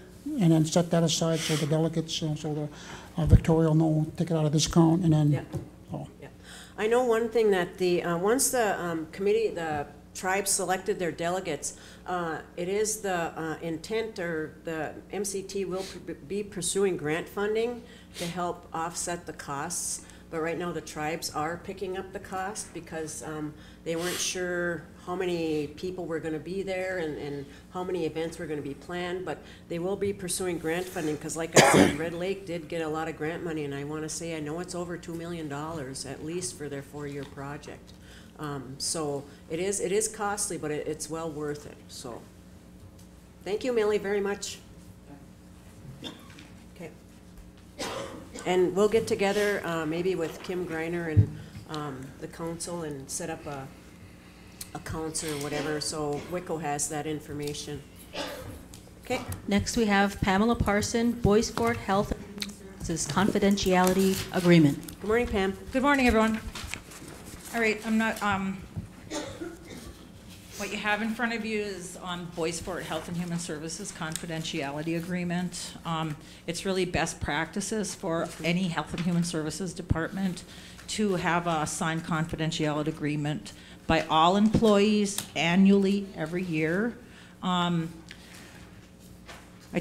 And then set that aside so the delegates, so the Victoria will know, take it out of this account, and then. Yeah. I know one thing that once the committee, the tribes selected their delegates, it is the intent, or the MCT will be pursuing grant funding to help offset the costs. But right now the tribes are picking up the cost because they weren't sure how many people were gonna be there and how many events were gonna be planned, but they will be pursuing grant funding, because like I said, Red Lake did get a lot of grant money, and I wanna say, I know it's over $2 million at least for their 4-year project. So it is costly, but it's well worth it, so. Thank you, Millie, very much. Okay. And we'll get together, maybe with Kim Greiner and the council and set up a council or whatever, so WICO has that information. Okay. Next, we have Pamela Parson, Boys Fort Health and Human Services Confidentiality Agreement. Good morning, Pam. Good morning, everyone. All right, I'm not, what you have in front of you is on Boys Fort Health and Human Services Confidentiality Agreement. It's really best practices for any Health and Human Services department to have a signed confidentiality agreement by all employees annually every year. I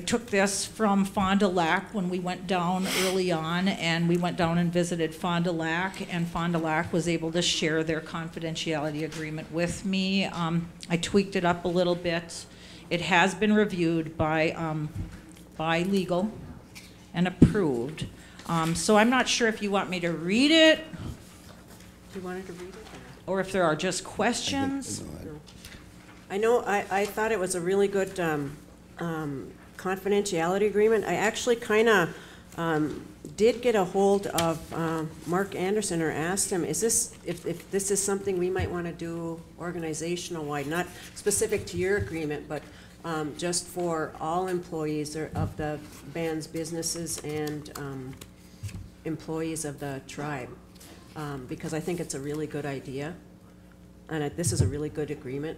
took this from Fond du Lac when we went down early on, and we went down and visited Fond du Lac, and Fond du Lac was able to share their confidentiality agreement with me. I tweaked it up a little bit. It has been reviewed by legal and approved. So I'm not sure if you want me to read it. You wanted to read it? Or if there are just questions. I know, I thought it was a really good confidentiality agreement. I actually kind of did get a hold of Mark Anderson, or asked him, is this, if this is something we might want to do organizational wide, not specific to your agreement, but just for all employees of the band's businesses and employees of the tribe. Because I think it's a really good idea, and this is a really good agreement.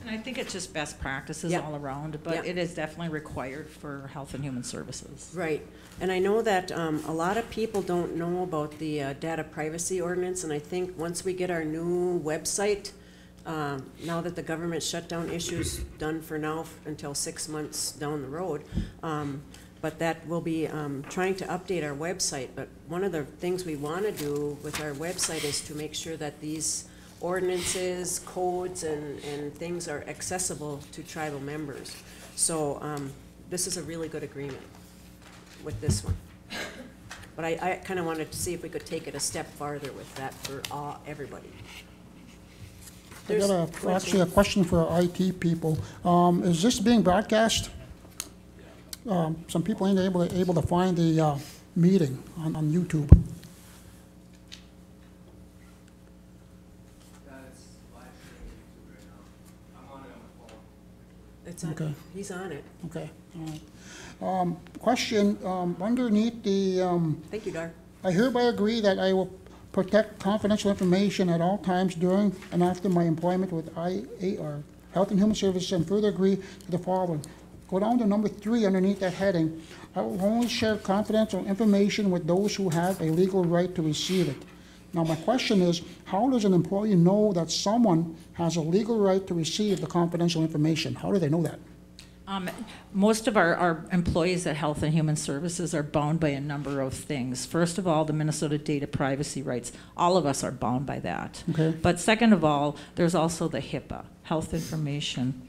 And I think it's just best practices Yep. all around, but Yep. it is definitely required for Health and Human Services. Right, and I know that a lot of people don't know about the data privacy ordinance, and I think once we get our new website, now that the government shutdown issue's done for now until 6 months down the road, but that will be trying to update our website. But one of the things we want to do with our website is to make sure that these ordinances, codes, and things are accessible to tribal members. So this is a really good agreement with this one. But I kind of wanted to see if we could take it a step farther with that for everybody. I got actually a question for our IT people. Is this being broadcast? Some people ain't able to find the meeting on YouTube. It's on, Okay. he's on it. Okay, all right. Question, underneath the, Thank you, Dar. I hereby agree that I will protect confidential information at all times during and after my employment with IAR, Health and Human Services, and further agree to the following. Go down to number 3 underneath that heading. I will only share confidential information with those who have a legal right to receive it. Now, my question is, how does an employee know that someone has a legal right to receive the confidential information? How do they know that? Most of our employees at Health and Human Services are bound by a number of things. First of all, the Minnesota data privacy rights. All of us are bound by that. Okay. But second of all, there's also the Hipaa, health information.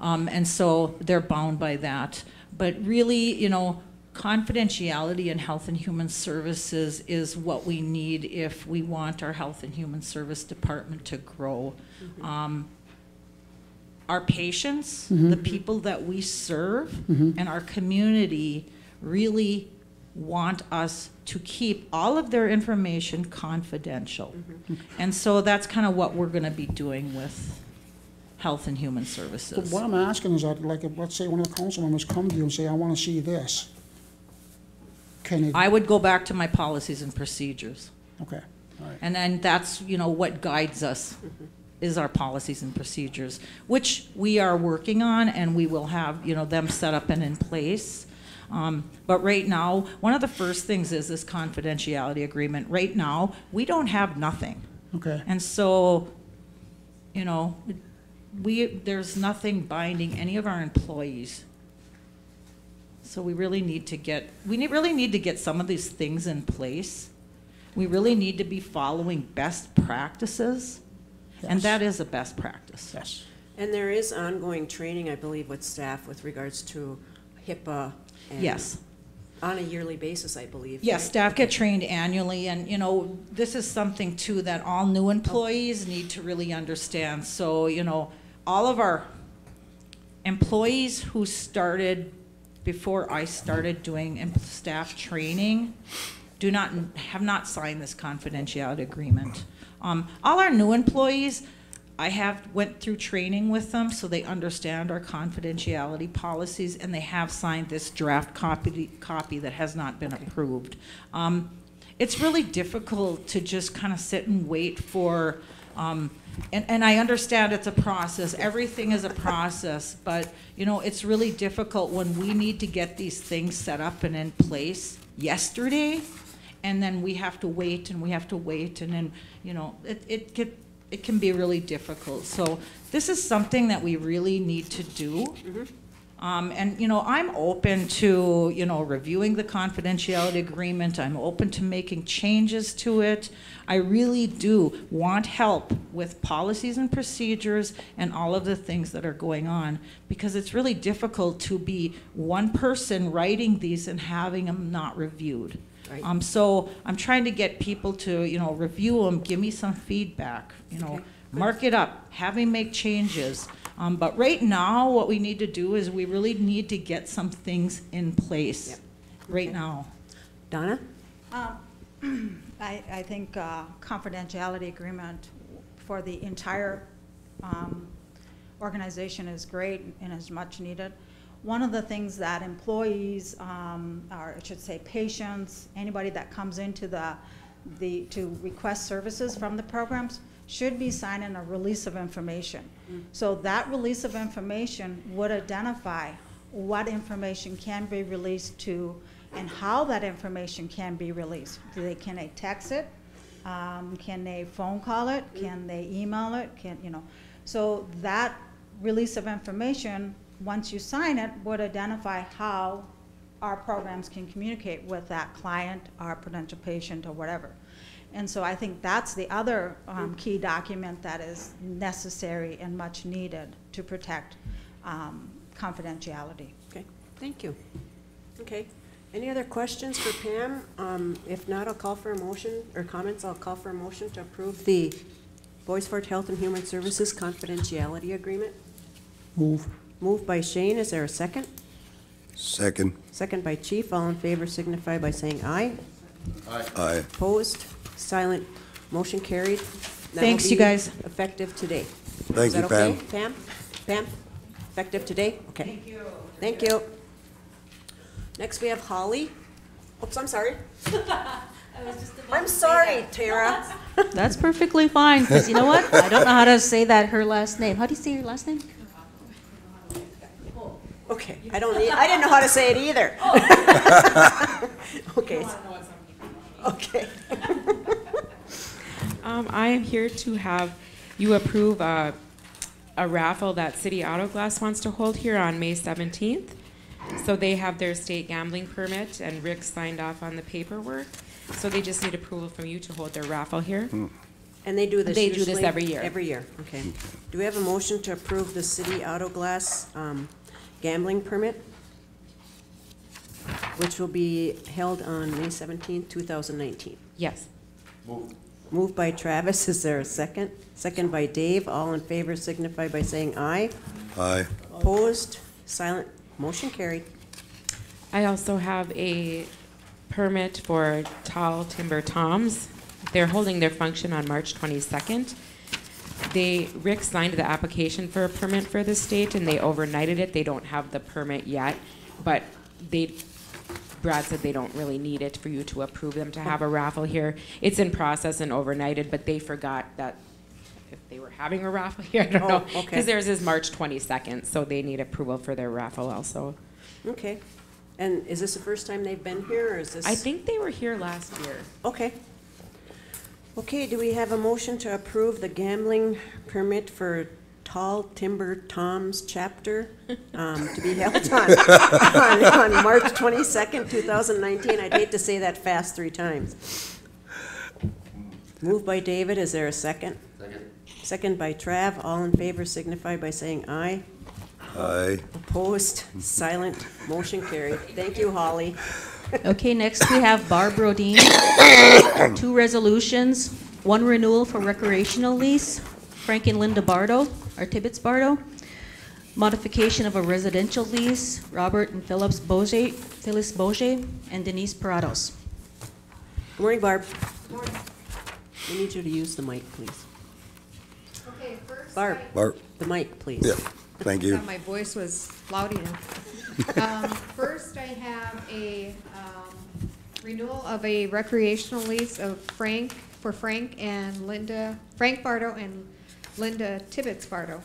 And so they're bound by that. But really, you know, confidentiality in Health and Human Services is what we need if we want our Health and Human Service Department to grow. Mm-hmm. Our patients, the people that we serve, and our community really want us to keep all of their information confidential. And so that's kind of what we're going to be doing with Health and Human So Services. what I'm asking is that, like, if, let's say one of the council members come to you and say, I want to see this. Can it? I would go back to my policies and procedures. Okay, all right. And then that's, you know, what guides us is our policies and procedures, which we are working on, and we will have, you know, them set up and in place. But right now, one of the first things is this confidentiality agreement. Right now, we don't have nothing. Okay. And so, you know, there's nothing binding any of our employees. So we really need to get some of these things in place. We really need to be following best practices. And that is a best practice. Yes. And there is ongoing training, I believe, with staff with regards to HIPAA. And Yes. On a yearly basis, I believe. Yes, right? staff get trained annually, and, you know, this is something too that all new employees need to really understand. So, you know, all of our employees who started before I started doing staff training have not signed this confidentiality agreement. All our new employees, I went through training with them so they understand our confidentiality policies, and they have signed this draft copy that has not been approved. It's really difficult to just kind of sit and wait for, and I understand it's a process. Everything is a process, but you know, it's really difficult when we need to get these things set up and in place yesterday, and then we have to wait and we have to wait, and then, you know, it can be really difficult. So this is something that we really need to do. And, you know, I'm open to, you know, reviewing the confidentiality agreement. I'm open to making changes to it. I really do want help with policies and procedures and all of the things that are going on, because it's really difficult to be one person writing these and having them not reviewed. Right. So I'm trying to get people to, you know, review them, give me some feedback, you know, mark it up, have me make changes. But right now, what we need to do is we really need to get some things in place right now. Donna? I think confidentiality agreement for the entire organization is great and is much needed. One of the things that employees, or I should say patients, anybody that comes into to request services from the programs, should be signing a release of information. So that release of information would identify what information can be released to and how that information can be released. Can they text it? Can they phone call it? Can they email it? So that release of information, once you sign it, would identify how our programs can communicate with that client, our potential patient, or whatever. And so I think that's the other key document that is necessary and much needed to protect confidentiality. Okay, thank you. Okay, any other questions for Pam? If not, I'll call for a motion, or comments, I'll call for a motion to approve the Boys Fort Health and Human Services Confidentiality Agreement. Move. Moved by Shane, is there a second? Second. Second by Chief, all in favor signify by saying aye. Aye. Opposed, silent, motion carried. That'll Thanks, be you guys. Effective today. Thank Is you, that okay, Pam. Pam? Effective today? Okay. Thank you. Thank you. Next, we have Holly. Oops, I'm sorry. I'm sorry, Tara. That's perfectly fine, because you know what? I don't know how to say her last name. How do you say your last name? Okay, I didn't know how to say it either. Okay. Okay. I am here to have you approve a raffle that City Auto Glass wants to hold here on May 17th. So they have their state gambling permit, and Rick signed off on the paperwork. So they just need approval from you to hold their raffle here. And they do this They do this usually every year. Every year, okay. Do we have a motion to approve the City Auto Glass gambling permit, which will be held on May 17th, 2019? Yes. Moved by Travis, is there a second? Second by Dave, all in favor signify by saying aye. Aye. Opposed, silent, motion carried. I also have a permit for Tall Timber Toms. They're holding their function on March 22nd. Rick signed the application for a permit for the state, and they overnighted it. They don't have the permit yet, but Brad said they don't really need it for you to approve them to have a raffle here. It's in process and overnighted, but they forgot that if they were having a raffle here, I don't know. okay. Because theirs is March 22nd, so they need approval for their raffle also. Okay. And is this the first time they've been here, or is this? I think they were here last year. Okay. Okay, do we have a motion to approve the gambling permit for Tall Timber Tom's chapter to be held on March 22nd, 2019? I'd hate to say that fast 3 times. Moved by David, is there a second? Second by Trav. All in favor signify by saying aye. Aye. Opposed, silent, motion carried. Thank you, Holly. Okay, next we have Barb Rodine. 2 resolutions, 1 renewal for recreational lease, Frank and Linda Bardo, or Tibbetts Bardo. Modification of a residential lease, Robert and Phyllis Boge, and Denise Parados. Good morning, Barb. We need you to use the mic, please. Okay, first. Barb, Barb. the mic, please. Yeah, thank you. My voice was loud enough. First, I have a renewal of a recreational lease of Frank and Linda, Frank Bardo and Linda Tibbetts Bardo.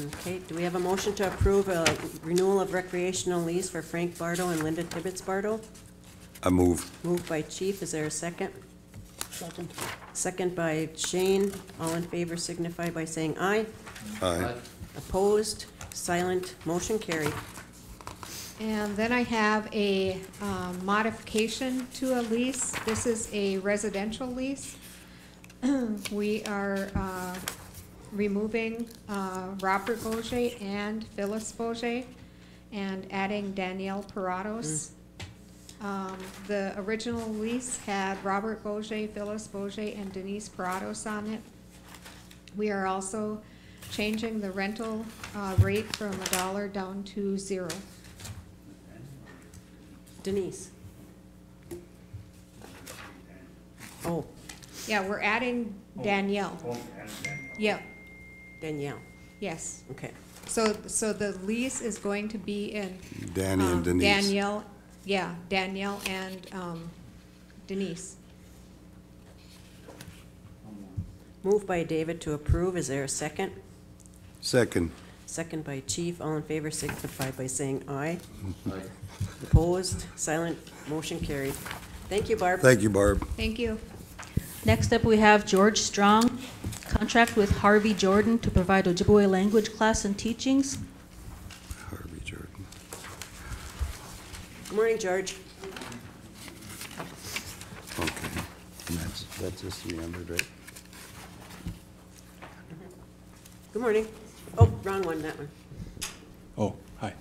Okay, do we have a motion to approve a renewal of recreational lease for Frank Bardo and Linda Tibbetts Bardo? I move. Moved by Chief, is there a second? Second. Second by Shane. All in favor signify by saying aye. Aye. Opposed, silent, motion carried. And then I have a modification to a lease. This is a residential lease. We are removing Robert Boge and Phyllis Boge and adding Danielle Parados. The original lease had Robert Boge, Phyllis Boge, and Denise Parados on it. We are also changing the rental rate from $1 down to 0. Denise. Oh, Yeah, we're adding Danielle. Yep, Danielle, yes. okay. So the lease is going to be in. Danny and Denise. Danielle, yeah, Danielle and Denise. Moved by David to approve, is there a second? Second. Second by Chief, all in favor signify by saying aye. Opposed, silent, motion carried. Thank you, Barb. Thank you, Barb. Thank you. Next up, we have George Strong, contract with Harvey Jordan to provide Ojibwe language class and teachings. Harvey Jordan. Good morning, George. Okay. And that's just 300, right? Good morning. Oh, wrong one, that one. Oh, hi.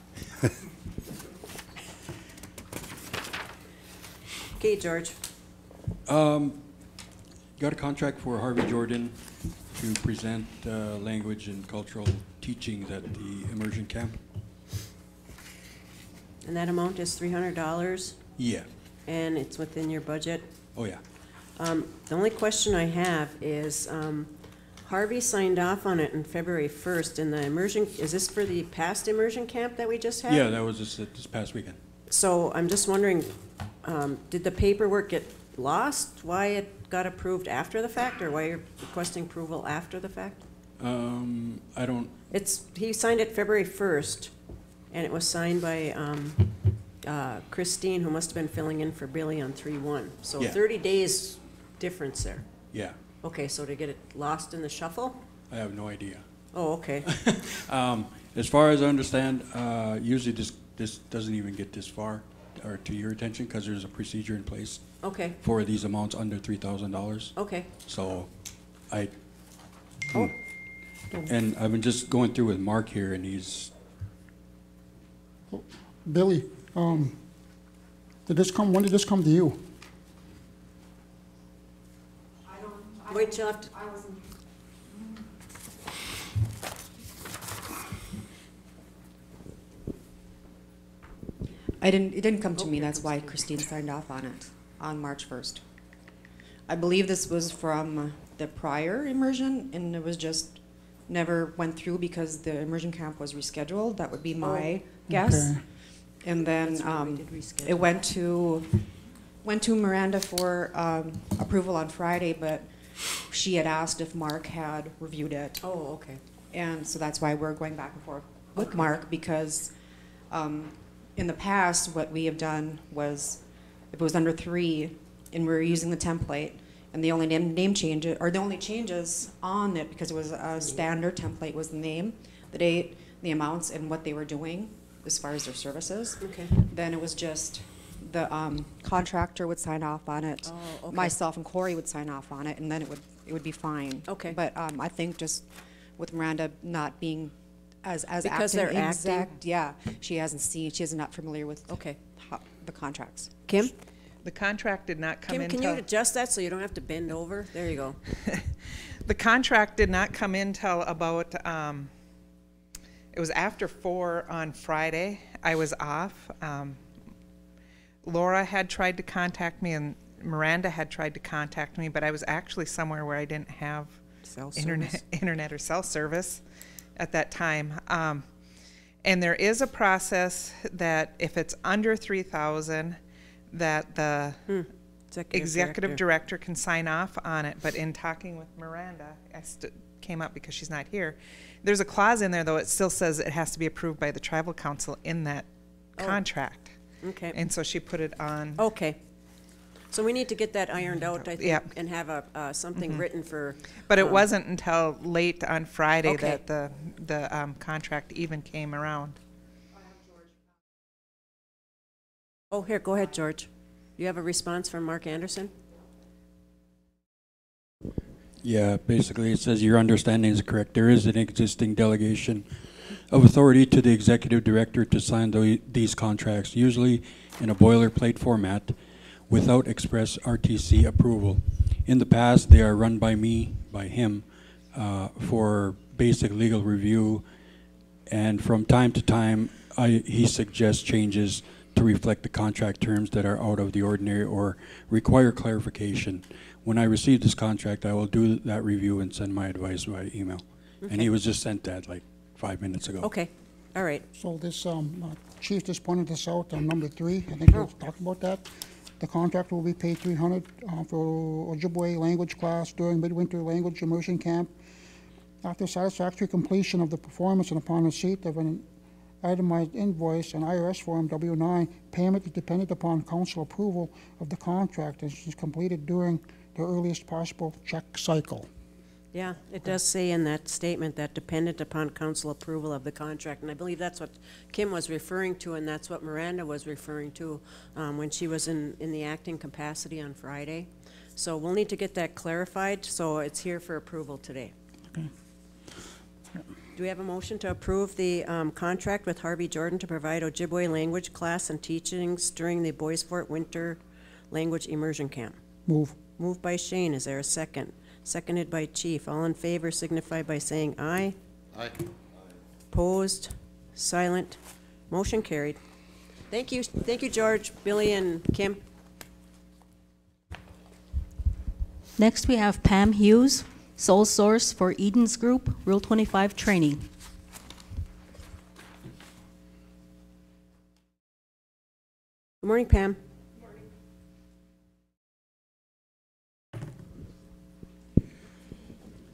Okay, George. Got a contract for Harvey Jordan to present language and cultural teachings at the immersion camp. And that amount is $300, Yeah. and it's within your budget. Oh, yeah. The only question I have is, Harvey signed off on it on February 1st, and the immersion, is this for the past immersion camp that we just had? Yeah, that was this past weekend. So I'm just wondering, did the paperwork get lost? Why it got approved after the fact, or why you're requesting approval after the fact? I don't. He signed it February 1st, and it was signed by Christine, who must have been filling in for Billy on 3/1. So Yeah. 30 days difference there. Yeah, Okay, so to get it lost in the shuffle? I have no idea. Oh, okay. As far as I understand, usually this doesn't even get this far or to your attention because there's a procedure in place Okay, for these amounts under $3,000. okay. So I. Oh. And I've been just going through with Mark here, and he's. Billy, when did this come to you? Wait, you'll have to, It didn't come to me, that's why Christine signed off on it on March 1st. I believe this was from the prior immersion, and it was just never went through because the immersion camp was rescheduled. That would be my guess. Okay. And then That's right, we did reschedule. it went to Miranda for approval on Friday, but she had asked if Mark had reviewed it. oh, okay. And so that's why we're going back and forth with Mark, because in the past, what we have done was, if it was under 3 and we're using the template, and the only name change, or the only changes on it, because it was a standard template, was the name, the date, the amounts, and what they were doing as far as their services. Okay. Then it was just the contractor would sign off on it. Oh, okay. Myself and Corey would sign off on it, and then it would it would be fine. Okay. But I think just with Miranda not being as Because acting they're exact, yeah, she isn't not familiar with Okay. the contracts. Kim? The contract did not come Kim, into. can you adjust that so you don't have to bend over? There you go. The contract did not come in till about, it was after 4 on Friday. I was off. Laura had tried to contact me and Miranda had tried to contact me, but I was actually somewhere where I didn't have internet or cell service at that time. And there is a process that if it's under 3,000, that the executive director can sign off on it. But in talking with Miranda, came up because she's not here. There's a clause in there, though, it still says it has to be approved by the tribal council in that contract. Okay. And so she put it on. Okay. So we need to get that ironed out, I think, and have something written for. But it wasn't until late on Friday Okay. that the contract even came around. Oh, here, go ahead, George. You have a response from Mark Anderson? Yeah, basically it says your understanding is correct. There is an existing delegation of authority to the executive director to sign these contracts, usually in a boilerplate format, without express RTC approval. In the past, they are run by me, by him, for basic legal review, and from time to time, he suggests changes to reflect the contract terms that are out of the ordinary or require clarification. When I receive this contract, I will do that review and send my advice by email. And he was just sent that like 5 minutes ago. Okay, all right. So this, Chief just pointed this out on number 3. I think we talked about that. The contractor will be paid $300 for Ojibwe language class during midwinter language immersion camp. After satisfactory completion of the performance and upon receipt of an itemized invoice and IRS form W-9, payment is dependent upon council approval of the contract and is completed during the earliest possible check cycle. Yeah, it does say in that statement that dependent upon council approval of the contract, and I believe that's what Kim was referring to, and that's what Miranda was referring to when she was in the acting capacity on Friday. So we'll need to get that clarified, so it's here for approval today. Okay. Do we have a motion to approve the contract with Harvey Jordan to provide Ojibwe language class and teachings during the Boys Fort Winter Language Immersion Camp? Move. Moved by Shane. Is there a second? Seconded by Chief. All in favor signify by saying aye. Aye. Opposed? Silent? Motion carried. Thank you. Thank you, George, Billy, and Kim. Next, we have Pam Hughes, sole source for Eden's Group, Rule 25 training. Good morning, Pam.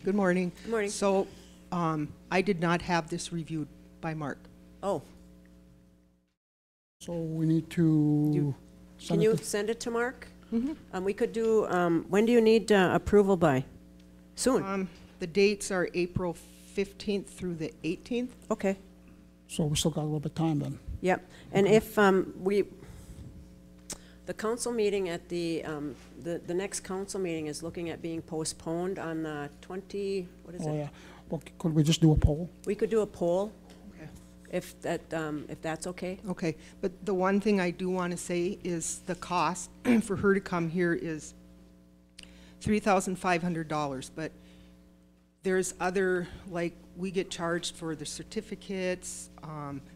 Good morning. Good morning. So, I did not have this reviewed by Mark. Oh. So we need to Can you send it to Mark? Mm-hmm. We could do, when do you need approval by? Soon? The dates are April 15th through the 18th. Okay. So we still got a little bit of time then. Yep. And if the council meeting at the next council meeting is looking at being postponed on the 20, what is it? Oh, yeah. Well, could we just do a poll? We could do a poll. Okay. If that's okay. Okay, but the one thing I do want to say is the cost for her to come here is $3,500, but there's other, like, we get charged for the certificates,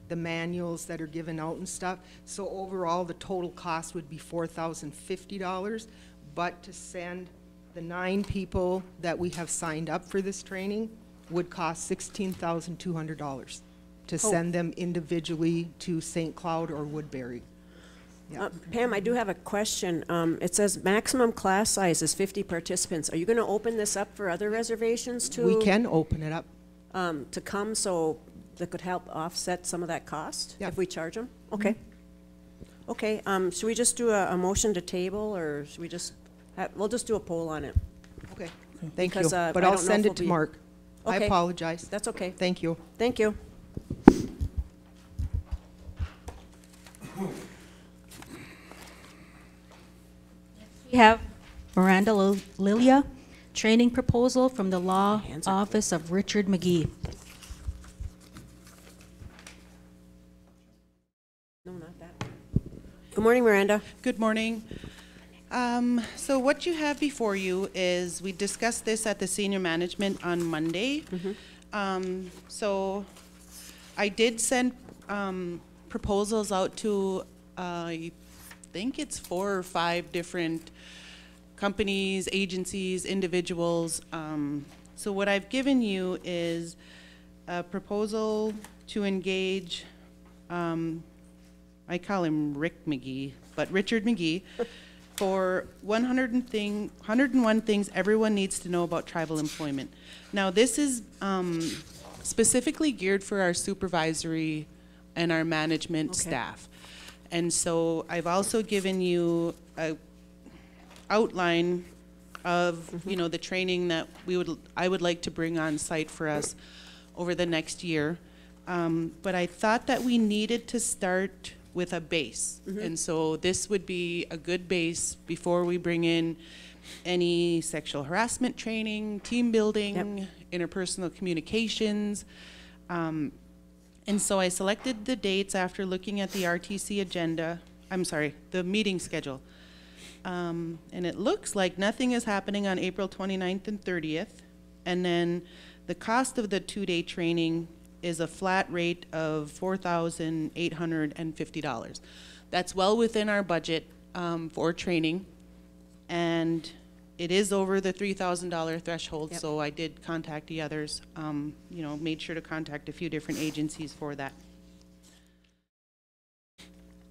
the manuals that are given out and stuff. So overall, the total cost would be $4,050, but to send the 9 people that we have signed up for this training would cost $16,200 to send them individually to St. Cloud or Woodbury. Yeah. Pam, I do have a question. It says maximum class size is 50 participants. Are you going to open this up for other reservations too? We can open it up. To come so that could help offset some of that cost if we charge them? Okay. Mm-hmm. Okay, should we just do a motion to table, or should we just, we'll just do a poll on it? Okay, thank you. Because, But I I'll don't know send if it to we'll be- Mark. I Okay. apologize. That's okay. Thank you. Thank you. We have Miranda Lilia, training proposal from the Law Office of Richard McGee. No, not that one. Good morning, Miranda. Good morning. So what you have before you is, we discussed this at the senior management on Monday. So I did send proposals out to, I think it's 4 or 5 different companies, agencies, individuals. So what I've given you is a proposal to engage, I call him Rick McGee, but Richard McGee, for 101 things everyone needs to know about tribal employment. Now, this is specifically geared for our supervisory and our management staff. And so I've also given you a outline of, you know, the training that I would like to bring on site for us over the next year. But I thought that we needed to start with a base. And so this would be a good base before we bring in any sexual harassment training, team building, interpersonal communications. And so I selected the dates after looking at the RTC agenda, the meeting schedule. And it looks like nothing is happening on April 29th and 30th. And then the cost of the 2-day training is a flat rate of $4,850. That's well within our budget for training, and it is over the $3,000 threshold. So I did contact the others. You know, made sure to contact a few different agencies for that.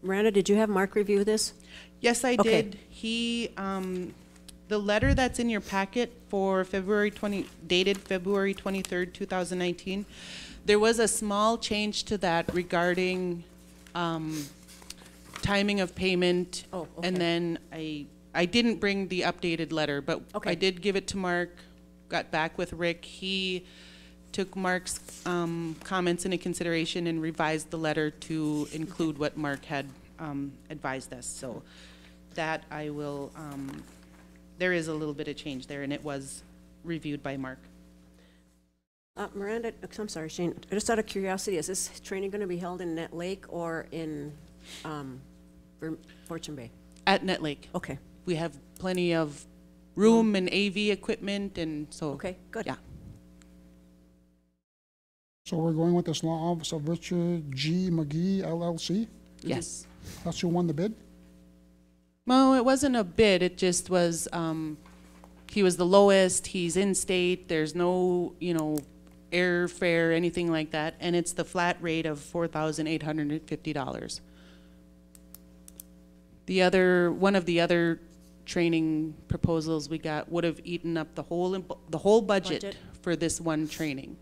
Miranda, did you have Mark review this? Yes, I did. He, the letter that's in your packet for dated February 23rd, 2019. There was a small change to that regarding timing of payment. And then I didn't bring the updated letter, but I did give it to Mark, got back with Rick. He took Mark's comments into consideration and revised the letter to include what Mark had advised us. So that I will, there is a little bit of change there, and it was reviewed by Mark. Miranda, I'm sorry, Shane, just out of curiosity, is this training going to be held in Net Lake or in Fortune Bay? At Net Lake. Okay. We have plenty of room and AV equipment, and so. Okay, good. Yeah. So we're going with this Law Office of Richard G. McGee, LLC? Yes. That's who won the bid? No, it wasn't a bid. It just was, he was the lowest. He's in state. There's no, you know, airfare, anything like that. And it's the flat rate of $4,850. One of the other training proposals we got would have eaten up the whole budget for this one training.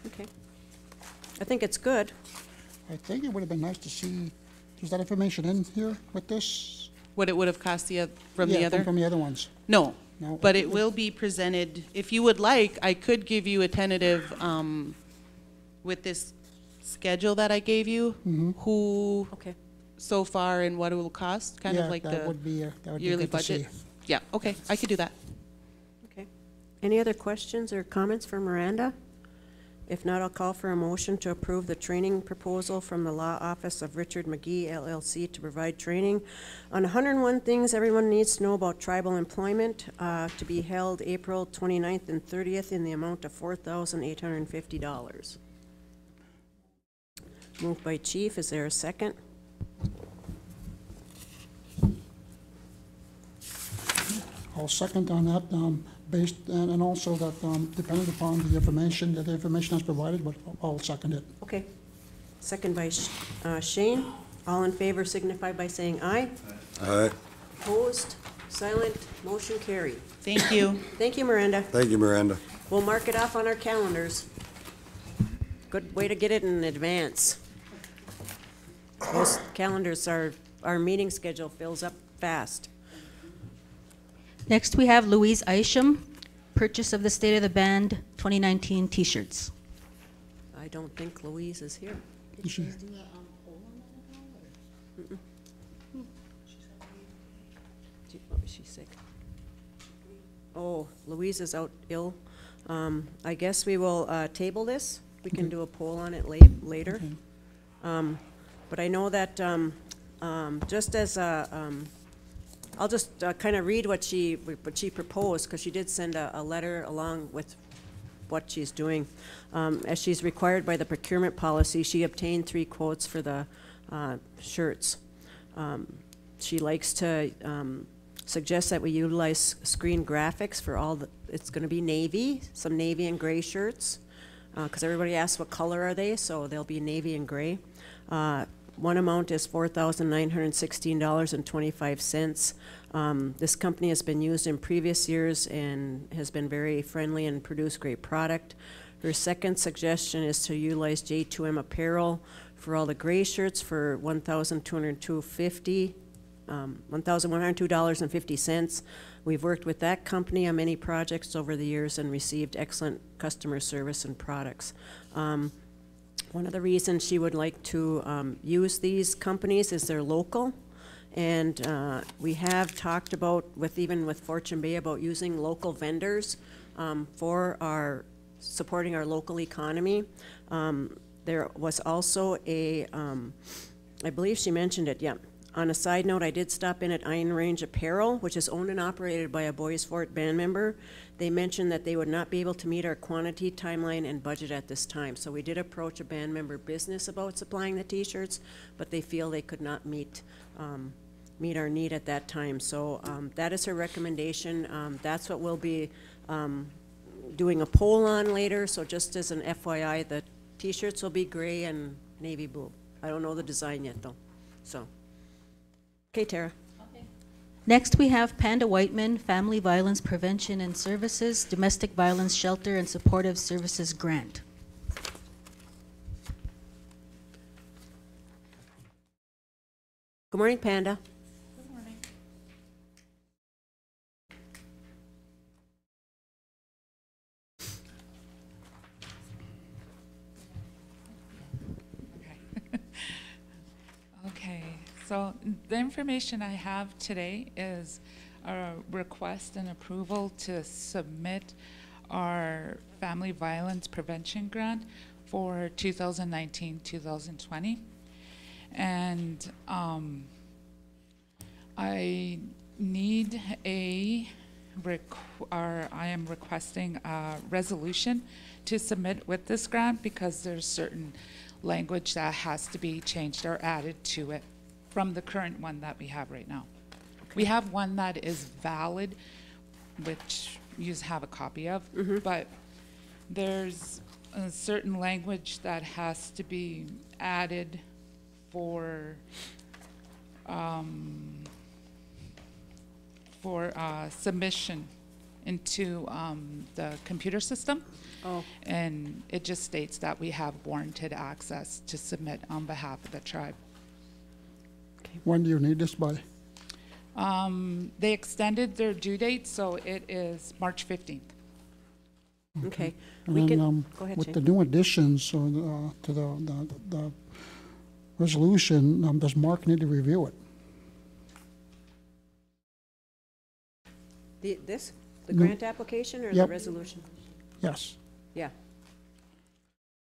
Okay. I think it's good. I think it would have been nice to see, is that information in here with this? What it would have cost from the other? From the other ones. No, No. but it will be presented. If you would like, I could give you a tentative with this schedule that I gave you, who so far and what it will cost, kind of like that the would be yearly good to see. budget. Yeah, okay, I could do that. Okay. Any other questions or comments for Miranda? If not, I'll call for a motion to approve the training proposal from the Law Office of Richard McGee, LLC, to provide training on 101 things everyone needs to know about tribal employment, to be held April 29th and 30th in the amount of $4,850. Moved by Chief. Is there a second? I'll second on that, based, and also that, depending upon the information that's provided, but I'll second it. Okay. Second by Shane. All in favor signify by saying aye. Aye. Opposed? Silent? Motion carried. Thank you. Thank you, Miranda. Thank you, Miranda. We'll mark it off on our calendars. Good way to get it in advance. Those calendars our meeting schedule fills up fast. Next, we have Louise Isham, purchase of the State of the Band 2019 T-shirts. I don't think Louise is here. Is she? Oh, is she sick? Oh, Louise is out ill. I guess we will table this. We can do a poll on it later. But I know that just as a, I'll just kind of read what she proposed, because she did send a letter along with what she's doing. As she's required by the procurement policy, she obtained 3 quotes for the shirts. She likes to suggest that we utilize screen graphics for all the, it's going to be navy, some navy and gray shirts, because everybody asks what color are they, so they'll be navy and gray. One amount is $4,916.25. This company has been used in previous years and has been very friendly and produced great product. Her second suggestion is to utilize J2M Apparel for all the gray shirts for $1,102.50. We've worked with that company on many projects over the years and received excellent customer service and products. One of the reasons she would like to use these companies is they're local, and we have talked about, even with Fortune Bay, about using local vendors for supporting our local economy. There was also a, I believe she mentioned it, yeah. On a side note, I did stop in at Iron Range Apparel, which is owned and operated by a Boys Fort band member. They mentioned that they would not be able to meet our quantity, timeline, and budget at this time. So we did approach a band member business about supplying the t-shirts, but they feel they could not meet our need at that time. So that is her recommendation. That's what we'll be doing a poll on later. So just as an FYI, the t-shirts will be gray and navy blue. I don't know the design yet, though. So. Okay, Tara. Okay. Next, we have Panda Whiteman Family Violence Prevention and Services Domestic Violence Shelter and Supportive Services Grant. Good morning, Panda. Good morning. Okay, so the information I have today is a request and approval to submit our Family Violence Prevention Grant for 2019-2020. And I need I am requesting a resolution to submit with this grant because there's certain language that has to be changed or added to it from the current one that we have right now. Okay. We have one that is valid, which you have a copy of, but there's a certain language that has to be added for submission into the computer system. Oh. And it just states that we have warranted access to submit on behalf of the tribe. Okay. When do you need this by? They extended their due date, so it is March 15th. Okay. And we then, can, go ahead, with Shane. the new additions or to the resolution, does Mark need to review it? The grant application or the resolution? Yes. Yeah.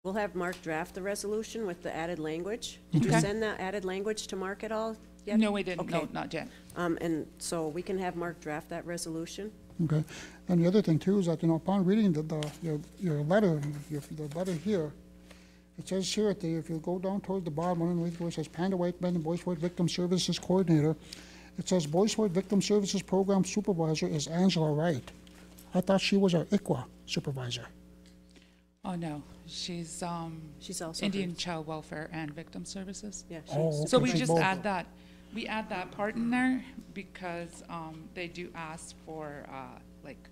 We'll have Mark draft the resolution with the added language. Did you send that added language to Mark at all yet? No, we didn't. Okay. No, not yet. And so we can have Mark draft that resolution. Okay. And the other thing too is that, upon reading your letter, the letter here, it says here if you go down towards the bottom, underneath where it says Panda Whiteman, Boys Fort Victim Services Coordinator, it says Boys Fort Victim Services Program Supervisor is Angela Wright. I thought she was our ICWA supervisor. Oh no, she's also Indian Child Welfare and Victim Services. Yeah. Okay. So we just add that. We add that part in there because they do ask for like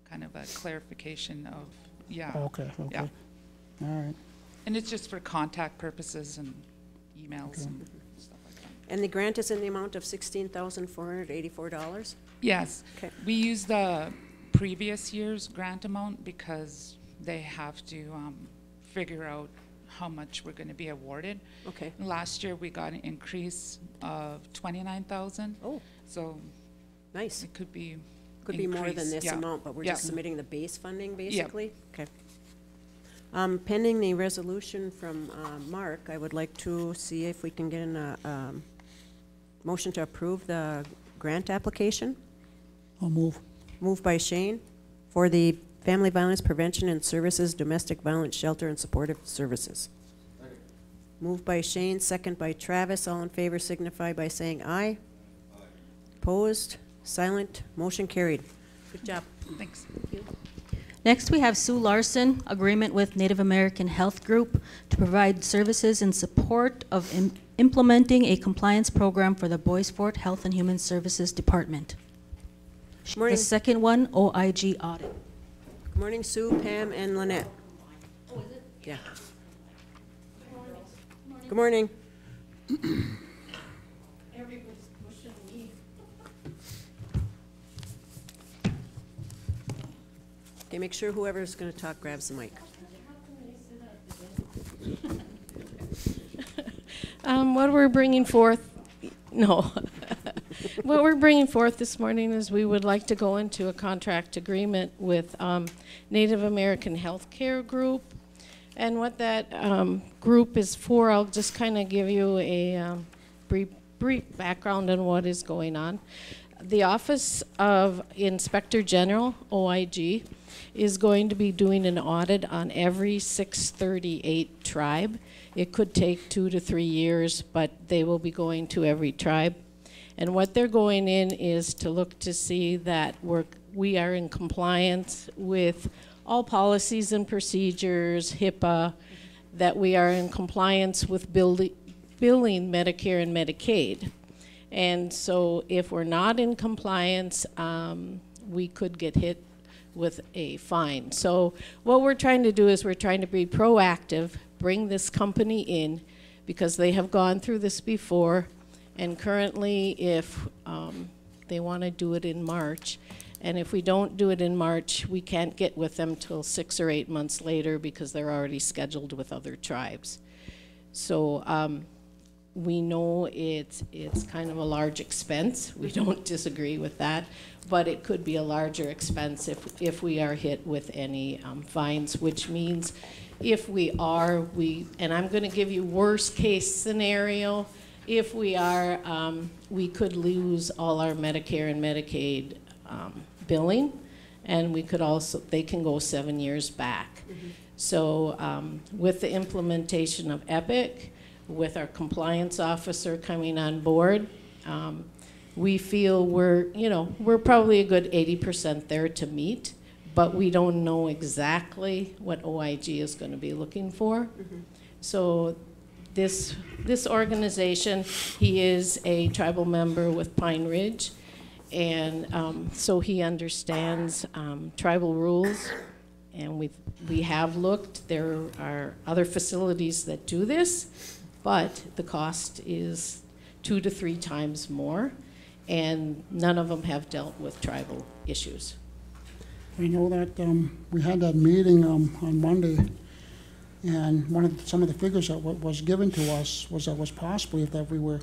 kind of a clarification of Okay. Yeah. All right. And it's just for contact purposes and emails and stuff like that. And the grant is in the amount of $16,484? Yes. Okay. We use the previous year's grant amount because they have to figure out how much we're going to be awarded. Okay. Last year we got an increase of $29,000. Oh. So nice. It could be Could be more than increase. this Yeah. amount, but we're Yeah. just submitting the base funding, basically? Okay. Pending the resolution from Mark, I would like to see if we can get a motion to approve the grant application. I'll move. Moved by Shane for the Family Violence Prevention and Services, Domestic Violence Shelter and Supportive Services. Moved by Shane, second by Travis. All in favor signify by saying aye. Opposed? Silent? Motion carried. Good job. Thanks. Next, we have Sue Larson, agreement with Native American Health Group to provide services in support of implementing a compliance program for the Bois Forte Health and Human Services Department. Morning. The second one, OIG Audit. Good morning, Sue, Pam, and Lynette. Oh, is it? Yeah. Good morning. Everybody's pushing me. Okay, make sure whoever's going to talk grabs the mic. What we're bringing forth, no. What we're bringing forth this morning is we would like to go into a contract agreement with Native American Healthcare Group. And what that group is for, I'll just kind of give you a brief background on what is going on. The Office of Inspector General, OIG, is going to be doing an audit on every 638 tribe. It could take 2 to 3 years, but they will be going to every tribe. And what they're going in is to look to see that we are in compliance with all policies and procedures, HIPAA, that we are in compliance with billing Medicare and Medicaid. And so if we're not in compliance, we could get hit with a fine. So what we're trying to do is we're trying to be proactive, bring this company in, because they have gone through this before, and currently if they want to do it in March, and if we don't do it in March, we can't get with them till 6 or 8 months later because they're already scheduled with other tribes. So we know it's kind of a large expense. We don't disagree with that, but it could be a larger expense if we are hit with any fines, which means if we are, and I'm going to give you worst case scenario, if we are, we could lose all our Medicare and Medicaid billing, and we could also, they can go 7 years back. So with the implementation of EPIC, with our compliance officer coming on board, we feel we're probably a good 80% there to meet, but we don't know exactly what OIG is going to be looking for. So this organization, he is a tribal member with Pine Ridge, and so he understands tribal rules, and we have looked. There are other facilities that do this, but the cost is 2 to 3 times more, and none of them have dealt with tribal issues. I know that we had that meeting on Monday, and some of the figures that was given to us was that was possibly if we were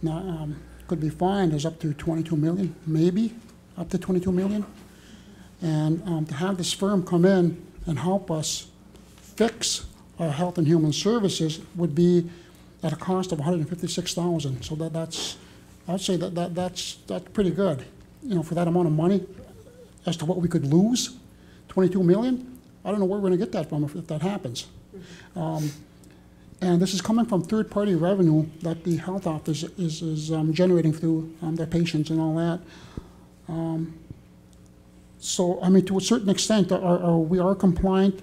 not could be fined is up to 22 million, maybe up to 22 million, and to have this firm come in and help us fix our health and human services would be at a cost of $156,000. So that's, I'd say that's pretty good, for that amount of money. As to what we could lose, 22 million. I don't know where we're going to get that from if that happens. And this is coming from third-party revenue that the health office is generating through their patients and all that. So, I mean, to a certain extent, we are compliant,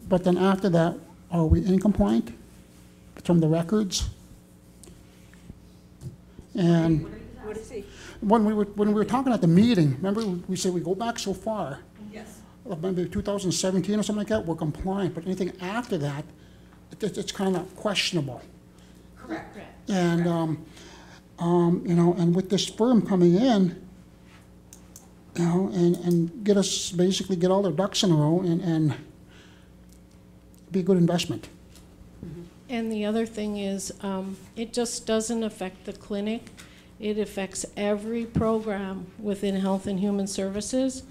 but then after that, are we incompliant from the records? And What is he? when we were talking at the meeting, remember we said we go back so far. Yes. Maybe 2017 or something like that, we're compliant, but anything after that, it's kind of questionable. Correct. And and with this firm coming in, and basically get all their ducks in a row and be a good investment. And the other thing is, it just doesn't affect the clinic. It affects every program within Health and Human Services.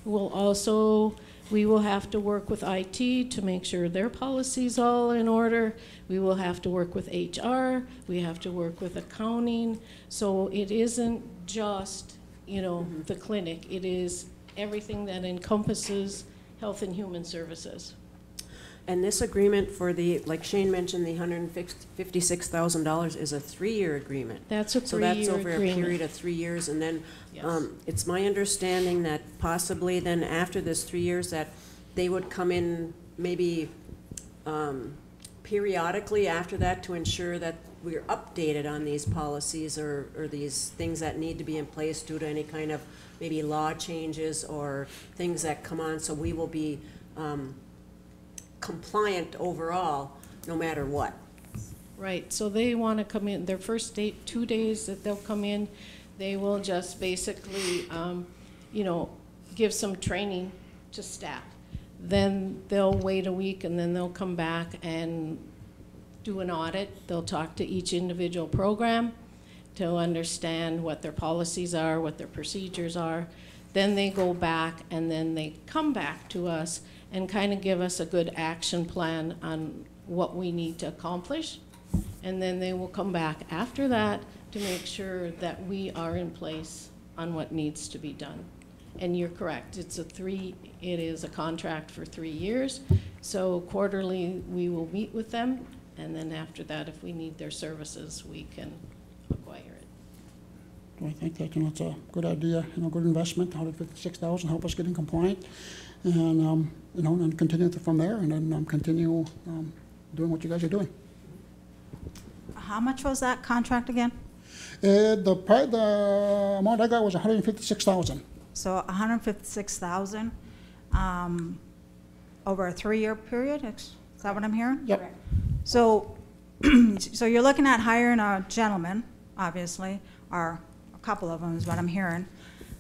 We will have to work with IT to make sure their policy's all in order. We will have to work with HR. We have to work with accounting. So it isn't just, you know, the clinic. It is everything that encompasses Health and Human Services. And this agreement for the, like Shane mentioned, the $156,000 is a 3-year agreement. That's a 3-year So that's over agreement. a period of 3 years, and then Yes. it's my understanding that possibly then after this 3 years that they would come in maybe periodically after that to ensure that we're updated on these policies or these things that need to be in place due to any kind of maybe law changes or things that come on, so we will be compliant overall, no matter what. Right, so they want to come in, their first 2 days that they'll come in, they will just basically, you know, give some training to staff. Then they'll wait a week and then they'll come back and do an audit. They'll talk to each individual program to understand what their policies are, what their procedures are. Then they go back and then they come back to us and kind of give us a good action plan on what we need to accomplish. And then they will come back after that to make sure that we are in place on what needs to be done. And you're correct, it is a contract for 3 years. So quarterly, we will meet with them. And then after that, if we need their services, we can acquire it. I think that, you know, it's a good idea, you know, good investment, $156,000, help us get in compliant, and, you know, and continue from there, and then continue doing what you guys are doing. How much was that contract again? The amount I got was $156,000. So $156,000 over a 3-year period. Is that what I'm hearing? Yep. So, so you're looking at hiring a gentleman, obviously, or a couple of them is what I'm hearing,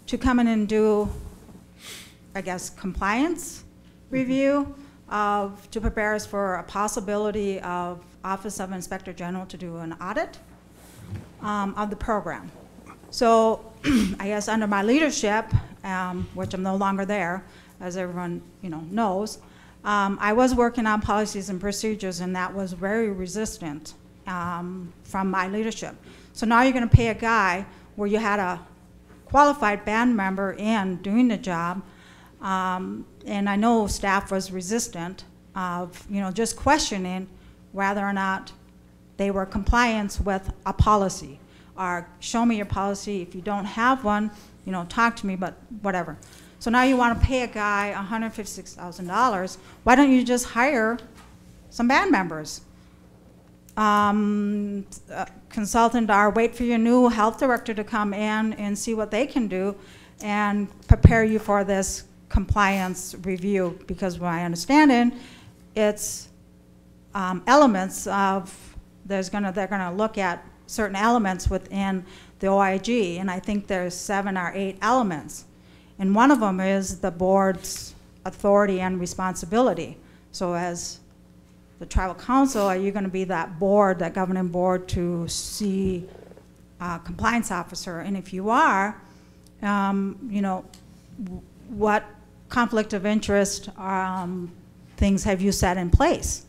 to come in and do, I guess, compliance review to prepare us for a possibility of Office of Inspector General to do an audit of the program. So I guess under my leadership, which I'm no longer there, as everyone knows, I was working on policies and procedures, and that was very resistant from my leadership. So now you're going to pay a guy where you had a qualified band member in doing the job, and I know staff was resistant of just questioning whether or not they were compliant with a policy, or show me your policy. If you don't have one, talk to me, but whatever. So now you want to pay a guy $156,000. Why don't you just hire some band members? Consultant, or wait for your new health director to come in and see what they can do and prepare you for this compliance review, because my understanding, it's elements of, they're gonna look at certain elements within the OIG, and I think there's 7 or 8 elements. And one of them is the board's authority and responsibility. So as the tribal council, are you gonna be that board, that governing board, to see a compliance officer? And if you are, what conflict of interest things have you set in place?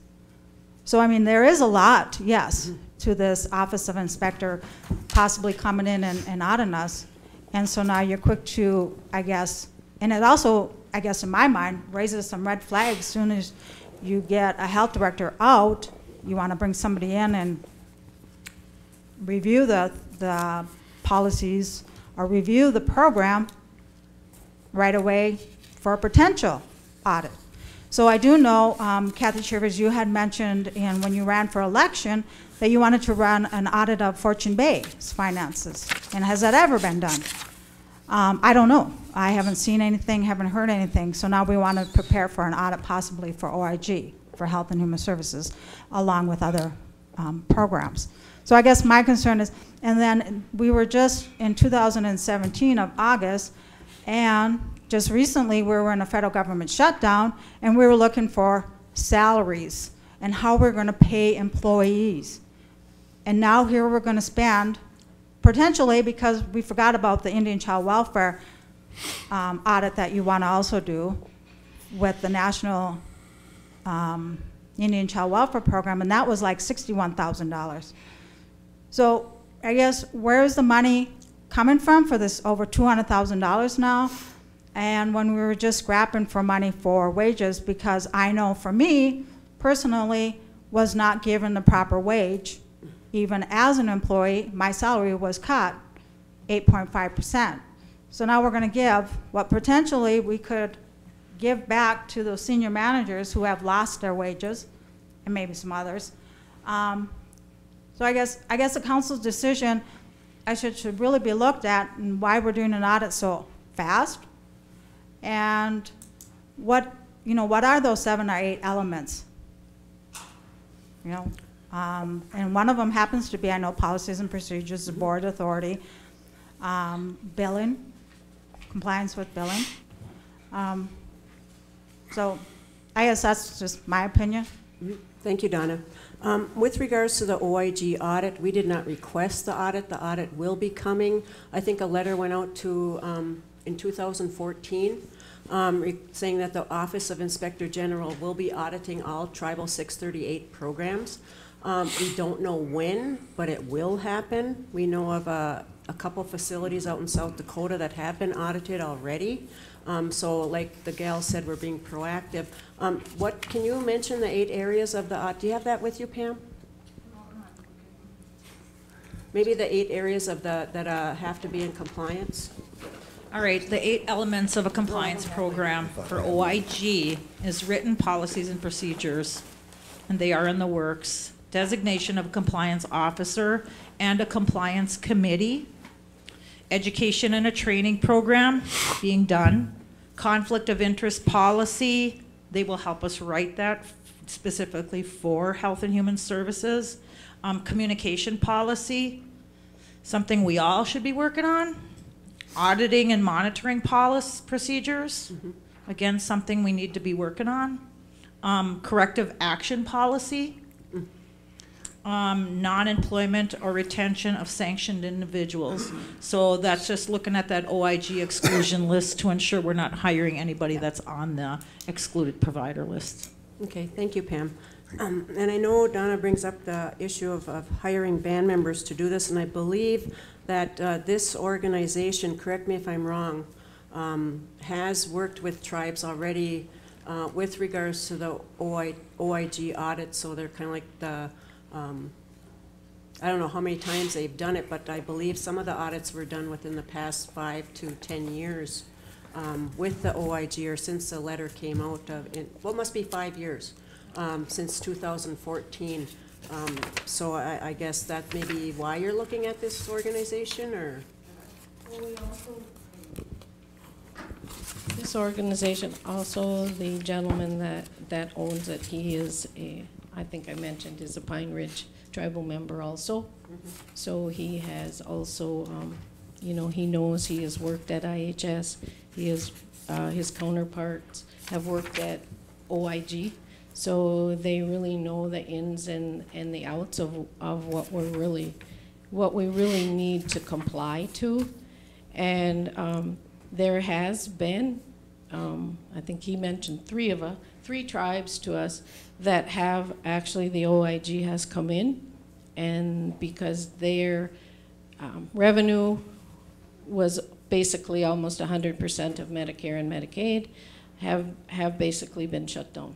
So, I mean, there is a lot, yes, to this Office of Inspector possibly coming in and auditing us. And so now you're quick to, I guess, and it also, I guess in my mind, raises some red flags. As soon as you get a health director out, you want to bring somebody in and review the policies or review the program right away for a potential audit. So I do know, Kathy Chivers, you had mentioned when you ran for election that you wanted to run an audit of Fortune Bay's finances. And has that ever been done? I don't know. I haven't seen anything, haven't heard anything. So now we want to prepare for an audit possibly for OIG, for Health and Human Services, along with other programs. So I guess my concern is, and then we were just in 2017 of August, and just recently we were in a federal government shutdown, and we were looking for salaries and how we're going to pay employees. And now here we're going to spend potentially, because we forgot about the Indian Child Welfare audit that you want to also do with the National Indian Child Welfare Program, and that was like $61,000. So I guess where's the money coming from for this over $200,000 now? And when we were just scrapping for money for wages, because I know for me personally was not given the proper wage. Even as an employee, my salary was cut 8.5%. So now we're going to give what potentially we could give back to those senior managers who have lost their wages, and maybe some others. So I guess the council's decision should really be looked at, and why we're doing an audit so fast, and what are those 7 or 8 elements? And one of them happens to be, I know, policies and procedures, the board authority, billing, compliance with billing. So I guess that's just my opinion. Thank you, Donna. With regards to the OIG audit, we did not request the audit. The audit will be coming. I think a letter went out to in 2014 saying that the Office of Inspector General will be auditing all Tribal 638 programs. We don't know when, but it will happen. We know of a couple facilities out in South Dakota that have been audited already. So like the gal said, we're being proactive. What can you mention the 8 areas of the audit? Do you have that with you, Pam? Maybe the 8 areas of that have to be in compliance? All right, the 8 elements of a compliance program for OIG is written policies and procedures, and they are in the works. Designation of a compliance officer and a compliance committee. Education and a training program being done. Conflict of interest policy, they will help us write that specifically for Health and Human Services. Communication policy, something we all should be working on. Auditing and monitoring policy procedures, again, something we need to be working on. Corrective action policy. Non-employment or retention of sanctioned individuals. So that's just looking at that OIG exclusion list to ensure we're not hiring anybody that's on the excluded provider list. Okay, thank you, Pam. And I know Donna brings up the issue of hiring band members to do this, and I believe that this organization, correct me if I'm wrong, has worked with tribes already with regards to the OIG audit, so they're kind of like the I don't know how many times they've done it, but I believe some of the audits were done within the past 5 to 10 years with the OIG, or since the letter came out. Well, it must be 5 years since 2014. So I guess that may be why you're looking at this organization, or? This organization, also the gentleman that owns it, he is I think I mentioned, is a Pine Ridge tribal member also. So he has also, he knows, he has worked at IHS. He is, his counterparts have worked at OIG. So they really know the ins and the outs of what we really need to comply to. And there has been, I think he mentioned 3 tribes to us that have actually, the OIG has come in, and because their revenue was basically almost 100% of Medicare and Medicaid, have basically been shut down.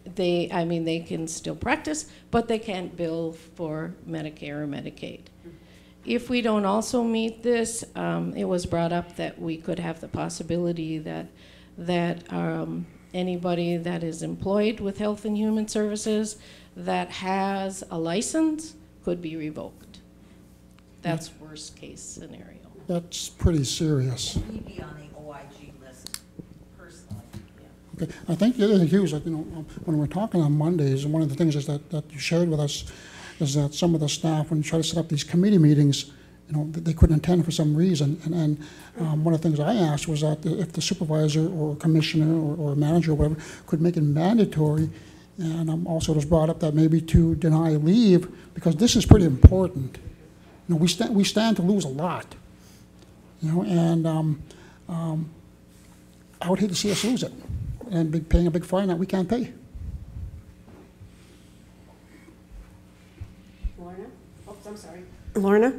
They can still practice, but they can't bill for Medicare or Medicaid. If we don't also meet this, it was brought up that we could have the possibility that anybody that is employed with Health and Human Services that has a license could be revoked. That's worst case scenario. That's pretty serious. We'd be on the OIG list personally. Yeah. Okay. I think the other thing too is that, when we're talking on Mondays, one of the things is that you shared with us is that some of the staff, when you try to set up these committee meetings, they couldn't attend for some reason. And one of the things I asked was that if the supervisor or commissioner or manager or whatever could make it mandatory. And also it was brought up that maybe to deny leave, because this is pretty important. You know, we stand to lose a lot. You know, and I would hate to see us lose it and be paying a big fine that we can't pay. Lorna? Oops, I'm sorry. Lorna?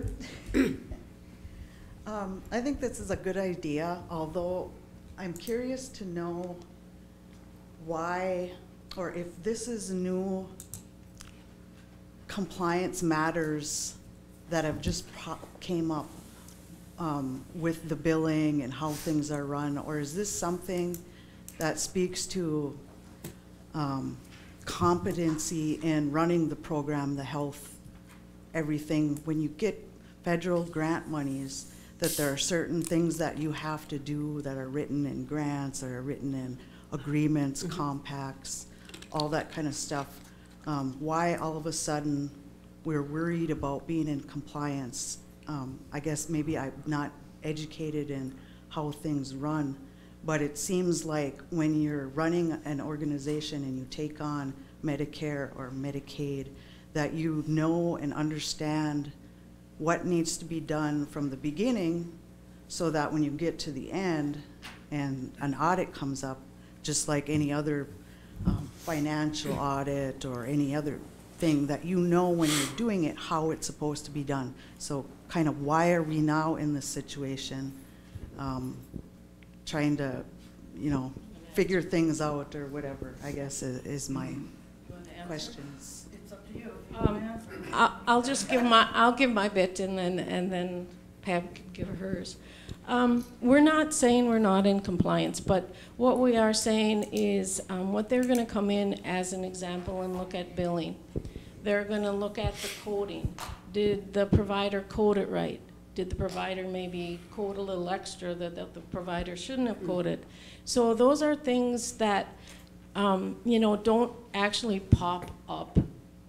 I think this is a good idea, although I'm curious to know why, or if this is new compliance matters that have just came up with the billing and how things are run, or is this something that speaks to competency in running the program, the health, everything? When you get federal grant monies, that there are certain things that you have to do that are written in grants, that are written in agreements, compacts, all that kind of stuff. Why all of a sudden we're worried about being in compliance? I guess maybe I'm not educated in how things run, but it seems like when you're running an organization and you take on Medicare or Medicaid, that you know and understand what needs to be done from the beginning, so that when you get to the end and an audit comes up, just like any other financial audit or any other thing, that you know when you're doing it how it's supposed to be done. So kind of why are we now in this situation, trying to, you know, figure things out or whatever, I guess is my questions. It's up to you. I'll just give my bit, and then Pam can give hers. We're not saying we're not in compliance, but what we are saying is what they're going to come in as an example and look at billing. They're going to look at the coding. Did the provider code it right? Did the provider maybe code a little extra that the provider shouldn't have coded? So those are things that you know, don't actually pop up,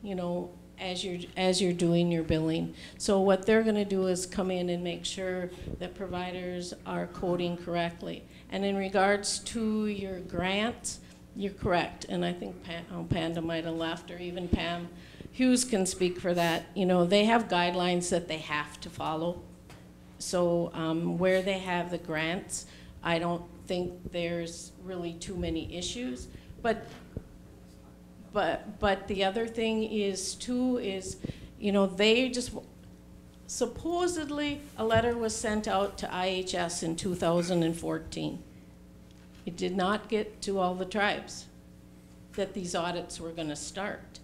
you know, as you're doing your billing. So what they're going to do is come in and make sure that providers are coding correctly. And in regards to your grants, you're correct. And I think Panda might have left, or even Pam Hughes can speak for that. You know, they have guidelines that they have to follow. So where they have the grants, I don't think there's really too many issues. But the other thing is too is, you know, they just, supposedly a letter was sent out to IHS in 2014. It did not get to all the tribes that these audits were going to start.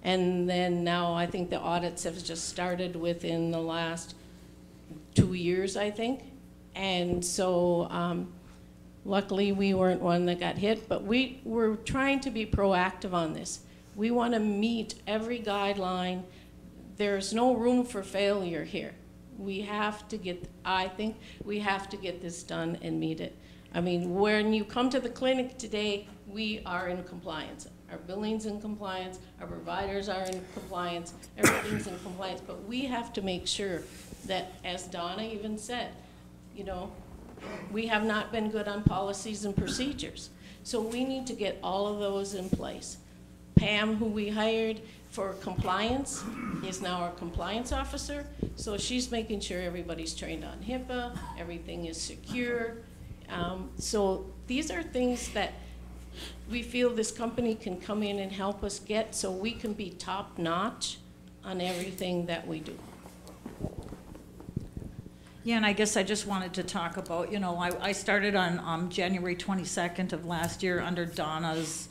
And then now I think the audits have just started within the last 2 years, I think. And so luckily we weren't one that got hit, but we were trying to be proactive on this. We want to meet every guideline. There's no room for failure here. We have to get, I think we have to get this done and meet it. I mean, when you come to the clinic today, we are in compliance. Our billing's in compliance, our providers are in compliance, everything's in compliance, but we have to make sure that, as Donna even said, you know, we have not been good on policies and procedures. So we need to get all of those in place. Pam, who we hired for compliance, is now our compliance officer. So she's making sure everybody's trained on HIPAA, everything is secure. So these are things that we feel this company can come in and help us get, so we can be top notch on everything that we do. Yeah, and I guess I just wanted to talk about, you know, I started on January 22nd of last year under Donna's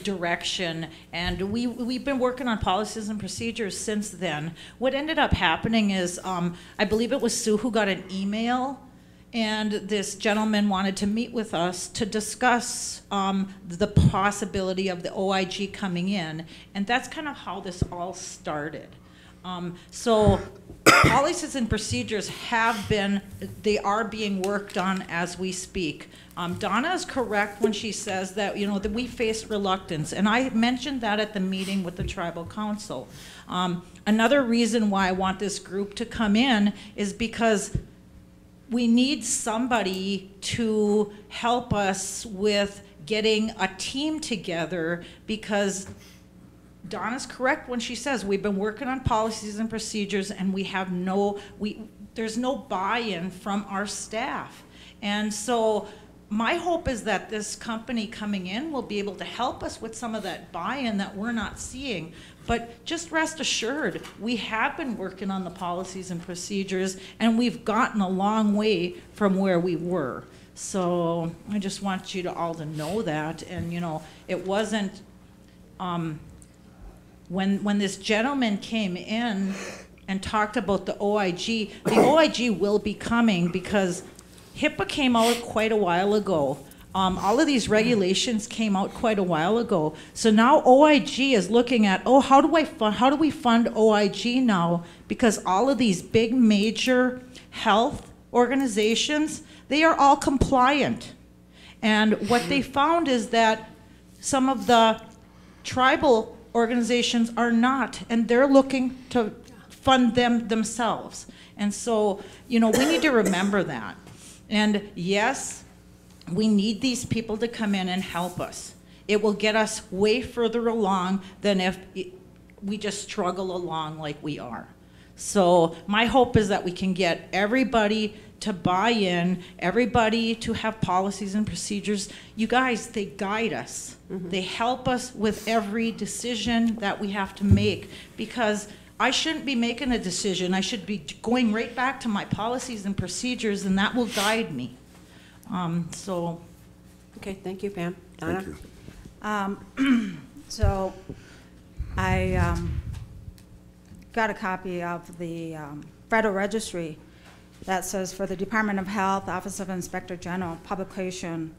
direction, and we've been working on policies and procedures since then. What ended up happening is, I believe it was Sue who got an email, and this gentleman wanted to meet with us to discuss the possibility of the OIG coming in, and that's kind of how this all started. So policies and procedures they are being worked on as we speak. Donna is correct when she says that, you know, that we face reluctance, and I mentioned that at the meeting with the tribal council. Another reason why I want this group to come in is because we need somebody to help us with getting a team together, because Donna's correct when she says we've been working on policies and procedures and we have there's no buy-in from our staff. And so my hope is that this company coming in will be able to help us with some of that buy-in that we're not seeing. But just rest assured, we have been working on the policies and procedures and we've gotten a long way from where we were. So I just want you to all to know that. And you know, it wasn't, when this gentleman came in and talked about the OIG will be coming because Hipaa came out quite a while ago. All of these regulations came out quite a while ago. So now OIG is looking at, oh, how do we fund OIG now? Because all of these big major health organizations, they are all compliant. And what they found is that some of the tribal organizations are not, and they're looking to fund them themselves. And so, you know, we need to remember that. And yes, we need these people to come in and help us. It will get us way further along than if we just struggle along like we are. So my hope is that we can get everybody to buy in, everybody to have policies and procedures. You guys, they guide us. They help us with every decision that we have to make, because I shouldn't be making a decision. I should be going right back to my policies and procedures, and that will guide me. Okay, thank you, Pam. Donna? Thank you. So I got a copy of the Federal Registry that says for the Department of Health, Office of Inspector General, publication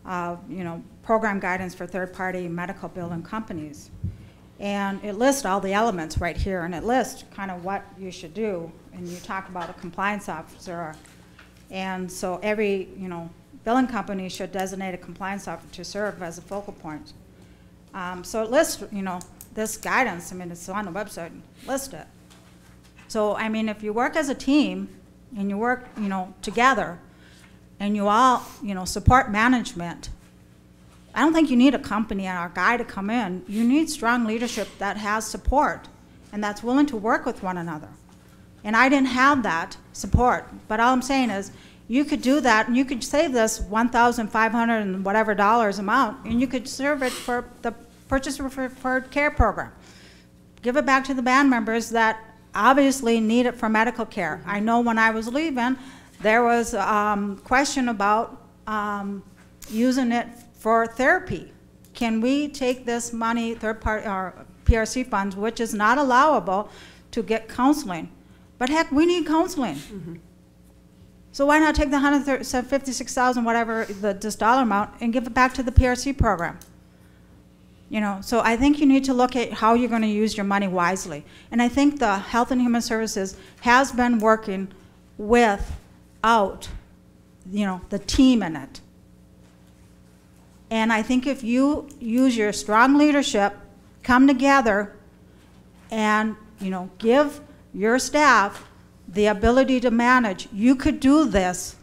of, you know, program guidance for third-party medical billing companies. And it lists all the elements right here, and it lists kind of what you should do. And you talk about a compliance officer. And so every, you know, billing company should designate a compliance officer to serve as a focal point. So it lists, you know, this guidance. I mean, it's on the website, list it. So, I mean, if you work as a team and you work, you know, together and you all, you know, support management, I don't think you need a company or a guy to come in. You need strong leadership that has support and that's willing to work with one another. And I didn't have that support, but all I'm saying is you could do that and you could save this $1,500 and whatever dollars amount, and you could serve it for the Purchase Referred Care program. Give it back to the band members that obviously need it for medical care. I know when I was leaving, there was a question about using it for therapy. Can we take this money, third party or PRC funds, which is not allowable, to get counseling? But heck, we need counseling. So why not take the $156,000, whatever this dollar amount, and give it back to the PRC program? You know, so I think you need to look at how you're going to use your money wisely. And I think the Health and Human Services has been working without, you know, the team in it. And I think if you use your strong leadership, come together and, you know, give your staff the ability to manage, you could do this.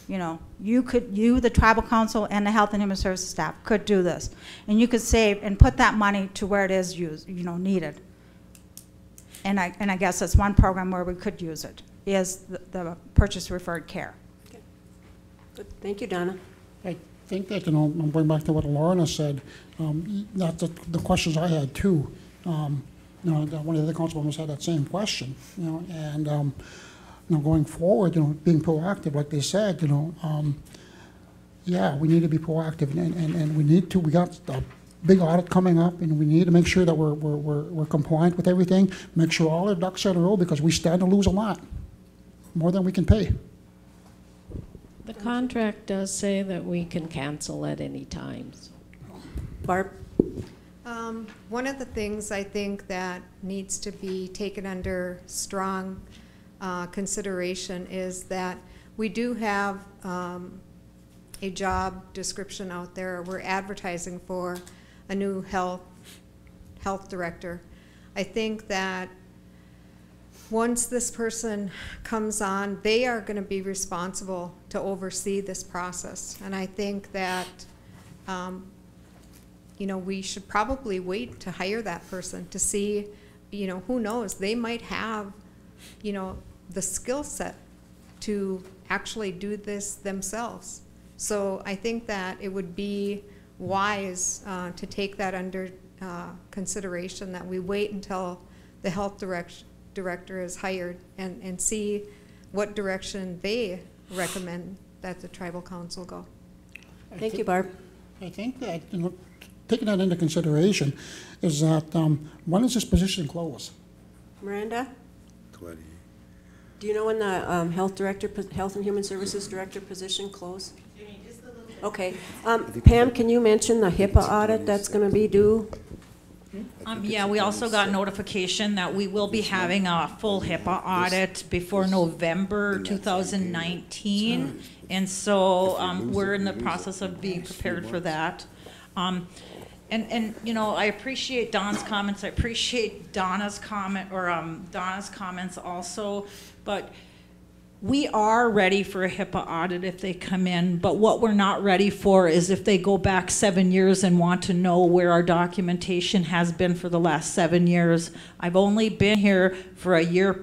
You know, you, the tribal council and the Health and Human Services staff could do this. And you could save and put that money to where it is used, you know, needed. And I guess that's one program where we could use it, is the Purchase Referred Care. Okay. Good. Thank you, Donna. I think that, you know, I'm going back to what Lorna said, that's the questions I had too. You know, one of the other council members had that same question, you know, and you know, going forward, you know, being proactive, like they said, you know, yeah, we need to be proactive, and we got a big audit coming up, and we need to make sure that we're compliant with everything, make sure all our ducks are in a row, because we stand to lose a lot, more than we can pay. The contract does say that we can cancel at any time. So. Barb? One of the things I think that needs to be taken under strong consideration is that we do have a job description out there. We're advertising for a new health director. I think that once this person comes on, they are going to be responsible to oversee this process. And I think that we should probably wait to hire that person to see, who knows, they might have, the skill set to actually do this themselves. So I think that it would be wise to take that under consideration, that we wait until the health director is hired and see what direction they recommend that the tribal council go. Thank you, Barb. I think that, taking that into consideration is that, when is this position close? Miranda? Do you know when the Health and Human Services Director position closed? Okay. Pam, can you mention the Hipaa audit that's going to be due? Yeah, we also got notification that we will be having a full Hipaa audit before November 2019. And so we're in the process of being prepared for that. And I appreciate Don's comments. I appreciate Donna's comment, or Donna's comments also. But we are ready for a Hipaa audit if they come in. But what we're not ready for is if they go back 7 years and want to know where our documentation has been for the last 7 years. I've only been here for a year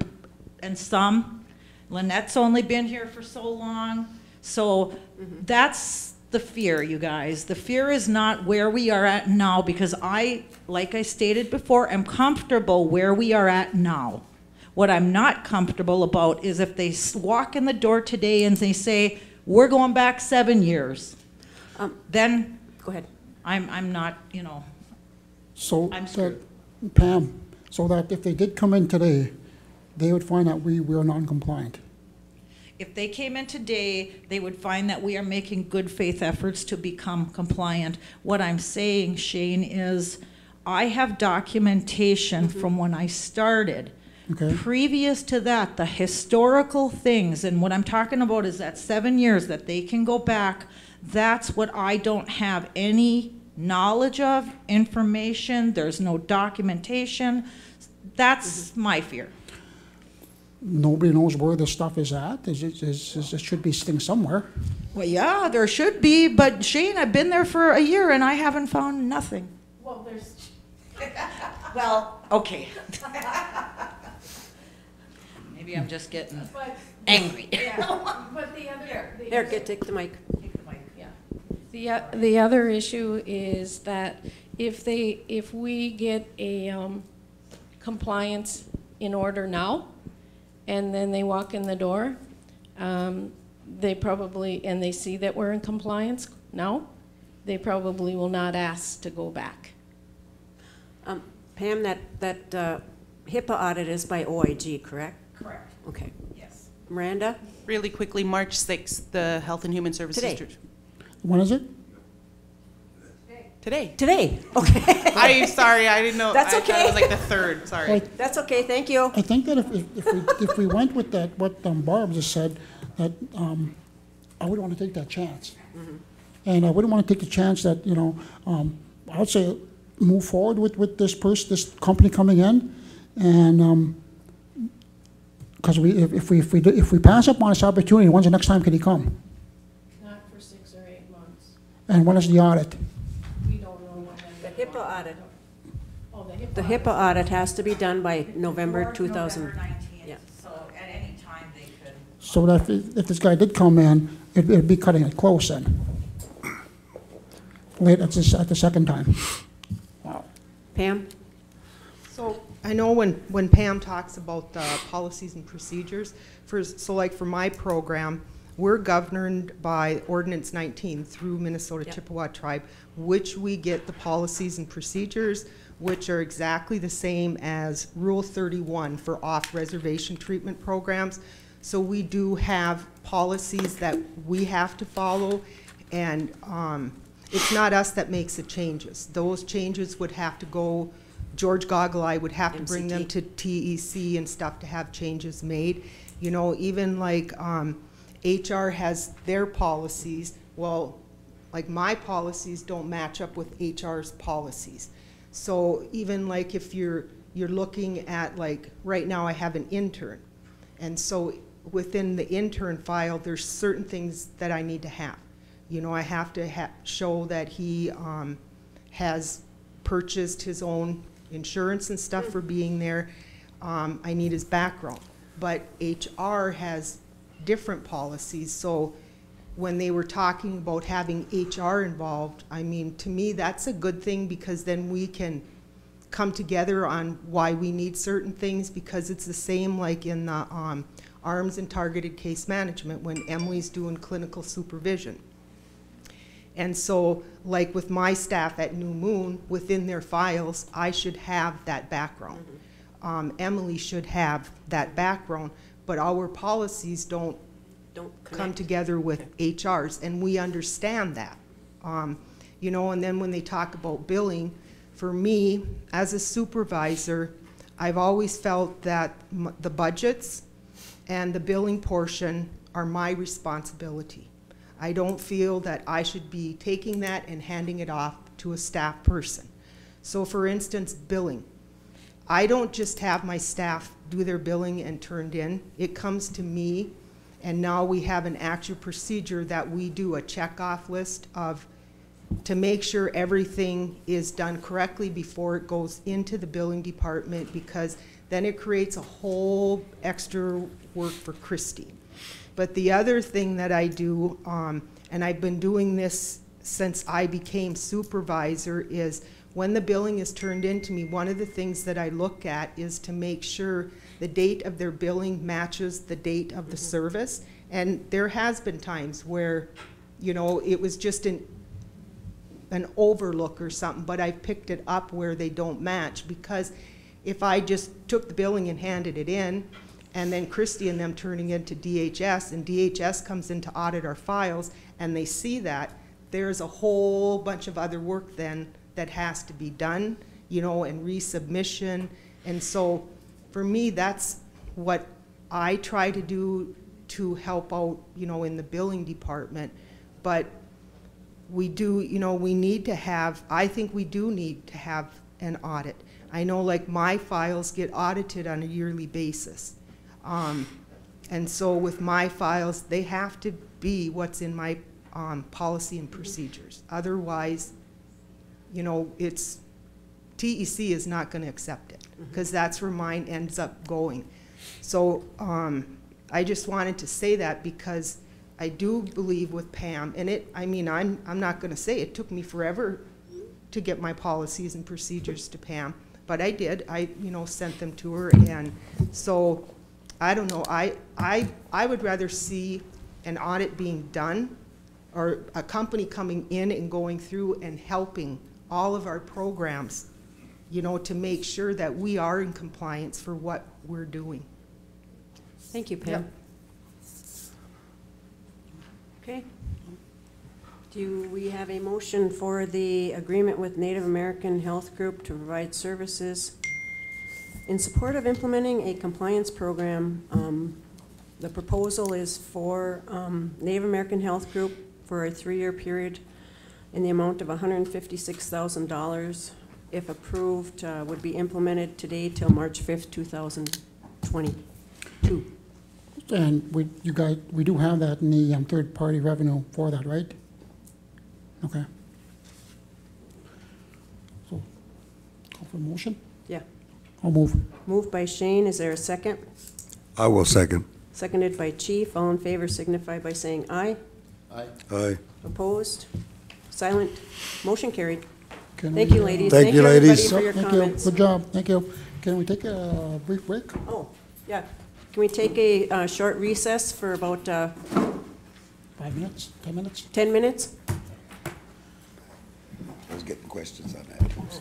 and some. Lynette's only been here for so long. So that's the fear, you guys. The fear is not where we are at now, because like I stated before, am comfortable where we are at now. What I'm not comfortable about is if they walk in the door today and they say, we're going back 7 years, then go ahead. I'm not, So I'm screwed. Pam, so that if they did come in today, they would find that we are non-compliant. If they came in today, they would find that we are making good faith efforts to become compliant. What I'm saying, Shane, is I have documentation from when I started. Okay. Previous to that, the historical things, and what I'm talking about is that 7 years that they can go back, that's what I don't have any knowledge of, information, there's no documentation. That's my fear. Nobody knows where this stuff is at. It should be sitting somewhere. Well, yeah, there should be, but Shane, I've been there for a year and I haven't found nothing. Well, there's. Well, okay. Maybe I'm just getting angry. Yeah, but the other. Take the mic. Yeah. The other issue is that if we get a compliance in order now, and then they walk in the door, they probably, and they see that we're in compliance now, they probably will not ask to go back. Pam, that Hipaa audit is by Oig, correct? Correct. Okay. Yes. Miranda? Really quickly, March 6th, the Health and Human Services. Today. When is it? Today. Today, okay. I'm sorry, I didn't know. That's I thought okay. it was like the 3rd, sorry. Right. That's okay, thank you. I think that if we went with that, what Barb just said, that I wouldn't want to take that chance. And I wouldn't want to take the chance that, I would say move forward with this company coming in, and because if we pass up on this opportunity, when's the next time can he come? Not for 6 or 8 months. And when is the audit? We don't know when. The Hipaa audit. Oh, the Hipaa. The Hipaa audit has to be done by November 2000. November 19th, Yeah. so at any time they could. So that if this guy did come in, it'd be cutting it close then. Late at the second time. Wow. Pam? So I know when Pam talks about the policies and procedures, so like for my program, we're governed by Ordinance 19 through Minnesota Chippewa Tribe, which we get the policies and procedures, which are exactly the same as Rule 31 for off-reservation treatment programs. So we do have policies that we have to follow, and it's not us that makes the changes. Those changes would have to go, George Goggle-Eye would have to bring them to TEC and stuff to have changes made. Even like HR has their policies. Well, like my policies don't match up with HR's policies. So even like if you're looking at, like right now I have an intern, and so within the intern file there's certain things that I need to have. I have to show that he has purchased his own insurance and stuff for being there. I need his background. But HR has different policies, so when they were talking about having HR involved, I mean, to me, that's a good thing, because then we can come together on why we need certain things, because it's the same like in the arms and targeted case management when Emily's doing clinical supervision. And so, like with my staff at New Moon, within their files, I should have that background. Emily should have that background, but our policies don't come together with HR's, and we understand that. You know, and then when they talk about billing, for me, as a supervisor, I've always felt that the budgets and the billing portion are my responsibility. I don't feel that I should be taking that and handing it off to a staff person. So for instance, billing. I don't just have my staff do their billing and turned in. It comes to me, and now we have an actual procedure that we do a check-off list of to make sure everything is done correctly before it goes into the billing department, because then it creates a whole extra work for Christy. But the other thing that I do, and I've been doing this since I became supervisor, is when the billing is turned in to me, one of the things that I look at is to make sure the date of their billing matches the date of the service. And there has been times where, you know, it was just an overlook or something, but I've picked it up where they don't match, because if I just took the billing and handed it in, and then Christy and them turning into DHS, and DHS comes in to audit our files, and they see that, there's a whole bunch of other work then that has to be done, you know, and resubmission. And so for me, that's what I try to do to help out, you know, in the billing department. But we do, you know, we need to have, I think we do need to have an audit. I know, like, my files get audited on a yearly basis. And so with my files, they have to be what's in my policy and procedures. Otherwise, you know, it's, TEC is not going to accept it, because that's where mine ends up going. So I just wanted to say that, because I do believe with Pam, and it, I mean, I'm not going to say it took me forever to get my policies and procedures to Pam, but I did. I, you know, sent them to her, and so I don't know. I would rather see an audit being done, or a company coming in and going through and helping all of our programs, you know, to make sure that we are in compliance for what we're doing. Thank you, Pam. Yep. Okay. Do we have a motion for the agreement with Native American Health Group to provide services in support of implementing a compliance program? The proposal is for Native American Health Group for a 3-year period in the amount of $156,000. If approved, would be implemented today till March 5th, 2022. And we do have that in the third-party revenue for that, right? Okay. So, call for a motion? Yeah. I'll move. Moved by Shane. Is there a second? I will second. Seconded by Chief. All in favor signify by saying aye. Aye. Aye. Opposed? Silent? Motion carried. Can Thank we, you, ladies. Thank you, everybody ladies. for your Thank comments. you. Good job. Thank you. Can we take a brief break? Oh, yeah. Can we take a short recess for about 5 minutes? 10 minutes? 10 minutes? I was getting questions on that too. So.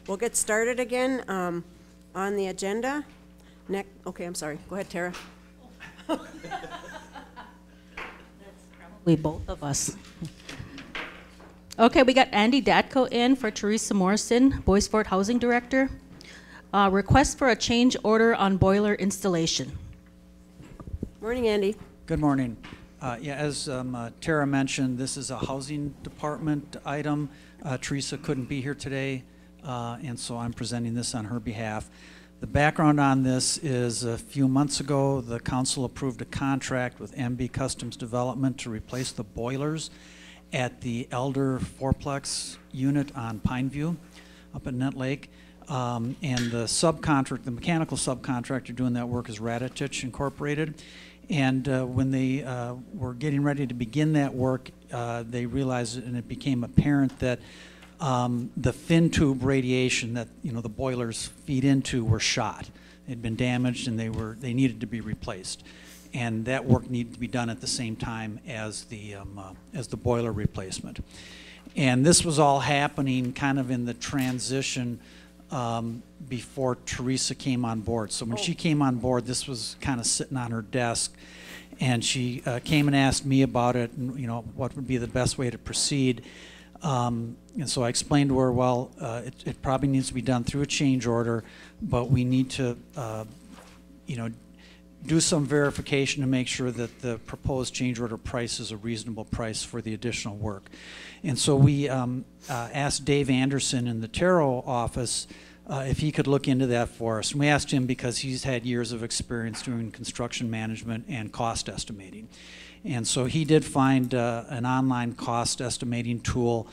We'll get started again on the agenda. Okay, I'm sorry. Go ahead, Tara. We both of us. Okay, we got Andy Datko in for Teresa Morrison, Boys Fort Housing Director. Request for a change order on boiler installation. Morning, Andy. Good morning. Yeah, as Tara mentioned, this is a housing department item. Teresa couldn't be here today, and so I'm presenting this on her behalf. The background on this is a few months ago, the council approved a contract with MB Customs Development to replace the boilers at the Elder fourplex unit on Pineview up at Nett Lake. And the mechanical subcontractor doing that work is Raditich Incorporated. And when they were getting ready to begin that work, they realized, and it became apparent that the fin tube radiation that the boilers feed into were shot. They'd been damaged, and they needed to be replaced. And that work needed to be done at the same time as the boiler replacement. And this was all happening kind of in the transition before Teresa came on board. So when she came on board, this was kind of sitting on her desk, and she came and asked me about it, and what would be the best way to proceed. And so I explained to her, well, it probably needs to be done through a change order, but we need to, do some verification to make sure that the proposed change order price is a reasonable price for the additional work. And so we asked Dave Anderson in the Taro office if he could look into that for us. And we asked him because he's had years of experience doing construction management and cost estimating. And so he did find an online cost estimating tool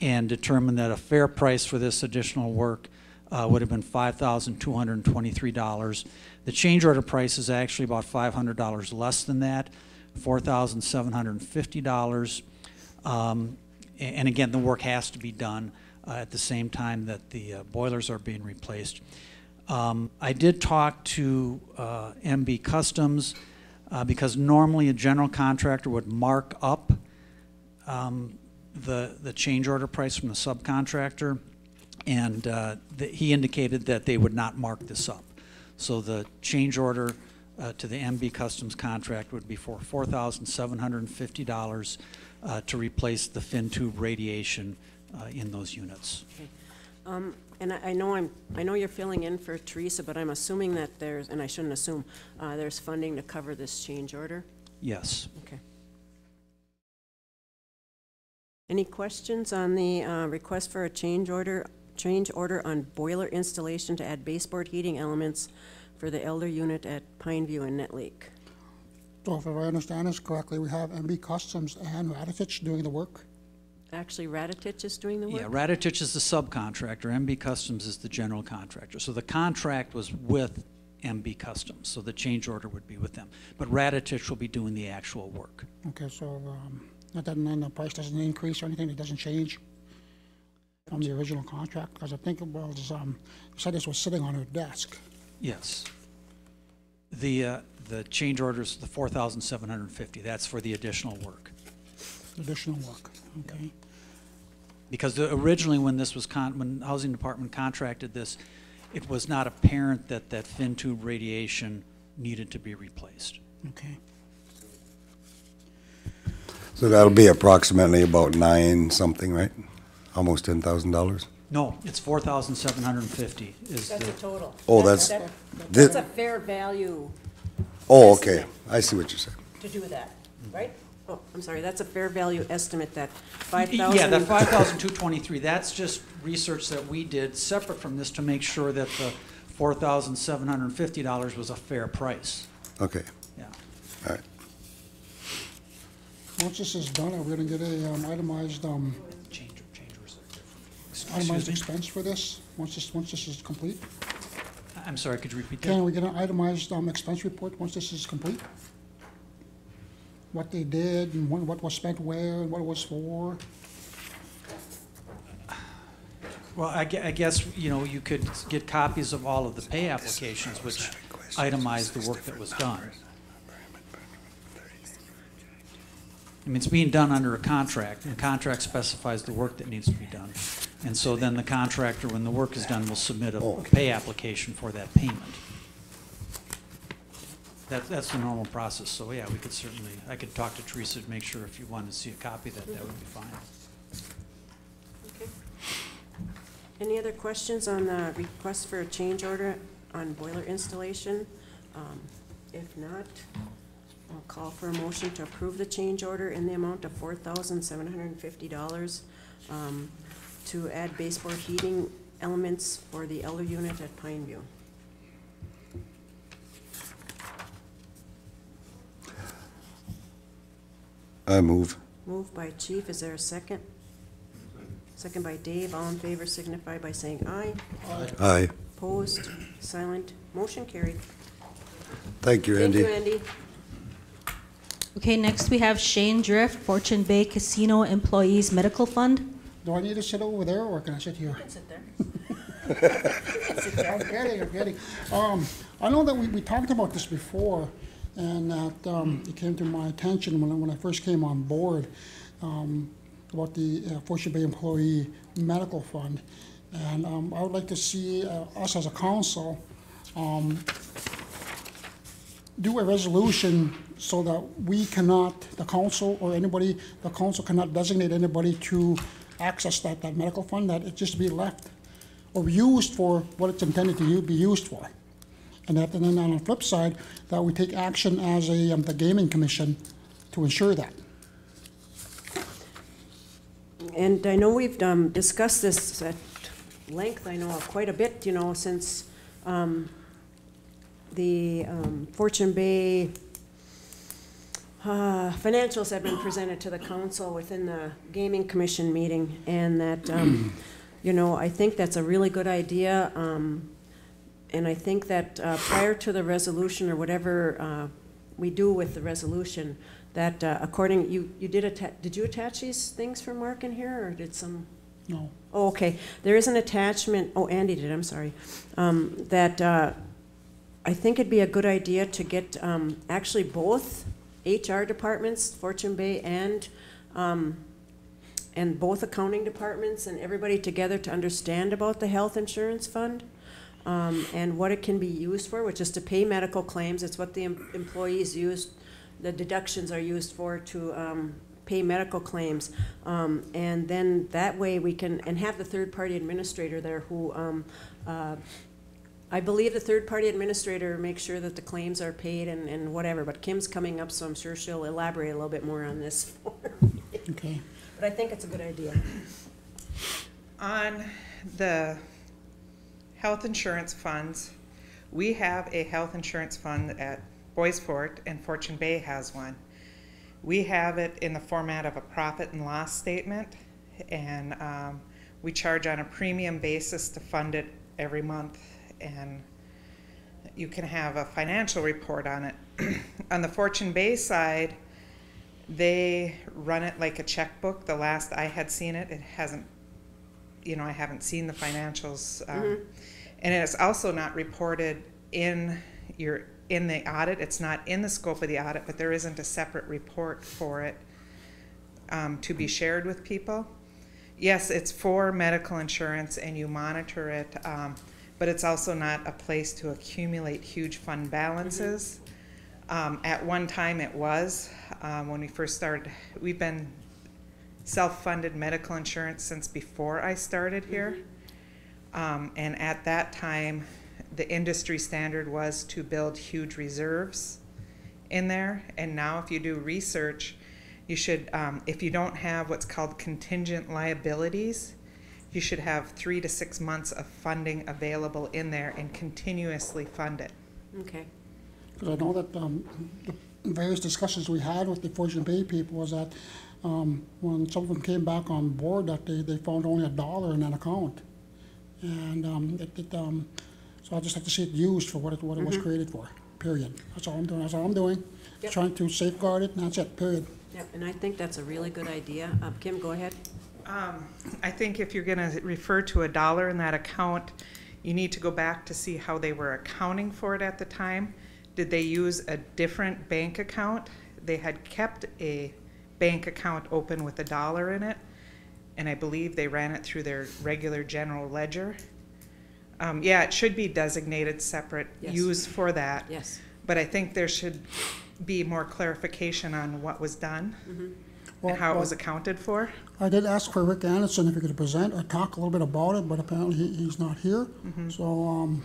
and determined that a fair price for this additional work would have been $5,223. The change order price is actually about $500 less than that, $4,750. And again, the work has to be done at the same time that the boilers are being replaced. I did talk to MB Customs because normally a general contractor would mark up the change order price from the subcontractor, and he indicated that they would not mark this up. So the change order to the MB Customs contract would be for $4,750 to replace the fin tube radiation in those units. Okay. And I know you're filling in for Teresa, but I'm assuming that there's, and I shouldn't assume, there's funding to cover this change order? Yes. Okay. Any questions on the request for a change order on boiler installation to add baseboard heating elements for the Elder unit at Pineview and Nett Lake? So if I understand this correctly, we have MB Customs and Raditich doing the work? Actually, Raditich is doing the work? Yeah, Raditich is the subcontractor. MB Customs is the general contractor. So the contract was with MB Customs, so the change order would be with them. But Raditich will be doing the actual work. Okay, so that doesn't mean the price doesn't increase or anything, it doesn't change from the original contract? Because I think it was, you said this was sitting on her desk. Yes. The change order is the $4,750. That's for the additional work. Additional work, okay. Because originally when this was, when Housing Department contracted this, it was not apparent that that fin tube radiation needed to be replaced. Okay. So that'll be approximately about 9 something, right? Almost $10,000? No, it's $4,750 is That's the a total. Oh, that's a fair value. Oh, okay. I see what you're saying. To do that, right? Oh, I'm sorry, that's a fair value estimate, that 5,000. Yeah, that 5,223, that's just research that we did separate from this to make sure that the $4,750 was a fair price. Okay. Yeah. All right. Once this is done, are we going to get a itemized itemized expense for this? Once this is complete? I'm sorry, could you repeat that? Can we get an itemized expense report once this is complete? What they did and what was spent where and what it was for? Well, I guess, you could get copies of all of the pay applications which itemize the work that was done. I mean, it's being done under a contract, and the contract specifies the work that needs to be done. And so then the contractor, when the work is done, will submit a pay application for that payment. That's the normal process. So yeah, we could certainly, I could talk to Teresa to make sure if you wanted to see a copy that that would be fine. Okay. Any other questions on the request for a change order on boiler installation? If not, I'll call for a motion to approve the change order in the amount of $4,750 to add baseboard heating elements for the elder unit at Pineview. I move. Moved by Chief. Is there a second? Second by Dave. All in favor signify by saying aye. Aye. Aye. Opposed? Silent? Motion carried. Thank you, Andy. Thank you, Andy. Okay, next we have Shane Drift, Fortune Bay Casino Employees Medical Fund. Do I need to sit over there, or can I sit here? You can sit there. I'm kidding. I know that we talked about this before, and that it came to my attention when I first came on board about the Fortune Bay Employee Medical Fund. And I would like to see us as a council do a resolution so that we cannot, the council or anybody, the council cannot designate anybody to access that medical fund, that it just be left or used for what it's intended to be used for. And then on the flip side, that we take action as the Gaming Commission to ensure that. And I know we've discussed this at length, I know quite a bit, since the Fortune Bay financials have been presented to the council within the Gaming Commission meeting, and that, I think that's a really good idea. And I think that prior to the resolution or whatever we do with the resolution, that according, you did you attach these things for Mark in here, or did some? No. Oh, okay. There is an attachment, oh, Andy did, I'm sorry, that I think it'd be a good idea to get actually both HR departments, Fortune Bay and both accounting departments and everybody together to understand about the health insurance fund and what it can be used for, which is to pay medical claims. It's what the employees use, the deductions are used for to pay medical claims. And then that way we can, and have the third-party administrator there who, I believe the third-party administrator makes sure that the claims are paid and whatever, but Kim's coming up, so I'm sure she'll elaborate a little bit more on this for me. Okay. But I think it's a good idea. On the health insurance funds, we have a health insurance fund at Bois Forte, and Fortune Bay has one. We have it in the format of a profit and loss statement, and we charge on a premium basis to fund it every month, and you can have a financial report on it. On the Fortune Bay side, they run it like a checkbook. The last I had seen it, it hasn't, I haven't seen the financials. And it's also not reported in the audit. It's not in the scope of the audit, but there isn't a separate report for it to be shared with people. Yes, it's for medical insurance and you monitor it, but it's also not a place to accumulate huge fund balances. At one time it was, when we first started. We've been self-funded medical insurance since before I started here. And at that time, the industry standard was to build huge reserves in there. And now if you do research, you should, if you don't have what's called contingent liabilities, you should have 3 to 6 months of funding available in there and continuously fund it. Okay. Because I know that the various discussions we had with the Fortune Bay people was that when some of them came back on board, that they found only $1 in that account. And so I just have to see it used for what it was created for, period. That's all I'm doing. That's all I'm doing. Yep. Trying to safeguard it, and that's it, period. Yep, and I think that's a really good idea. Kim, go ahead. I think if you're going to refer to $1 in that account, you need to go back to see how they were accounting for it at the time. Did they use a different bank account? They had kept a bank account open with $1 in it, and I believe they ran it through their regular general ledger. Yeah, it should be designated separate use for that. Yes. But I think there should be more clarification on what was done Well, and how it was accounted for. I did ask for Rick Anderson if he could present or talk a little bit about it, but apparently he's not here. So,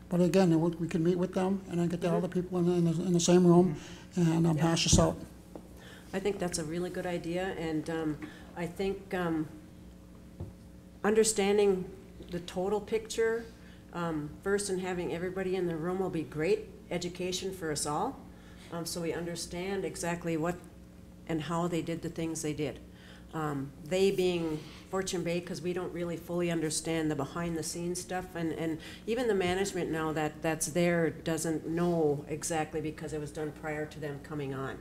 but again, we can meet with them and then get the other people in the same room and hash this out. I think that's a really good idea, and I think understanding the total picture first and having everybody in the room will be great education for us all, so we understand exactly what and how they did the things they did. They being Fortune Bay, because we don't really fully understand the behind-the-scenes stuff, and even the management now that's there doesn't know exactly because it was done prior to them coming on.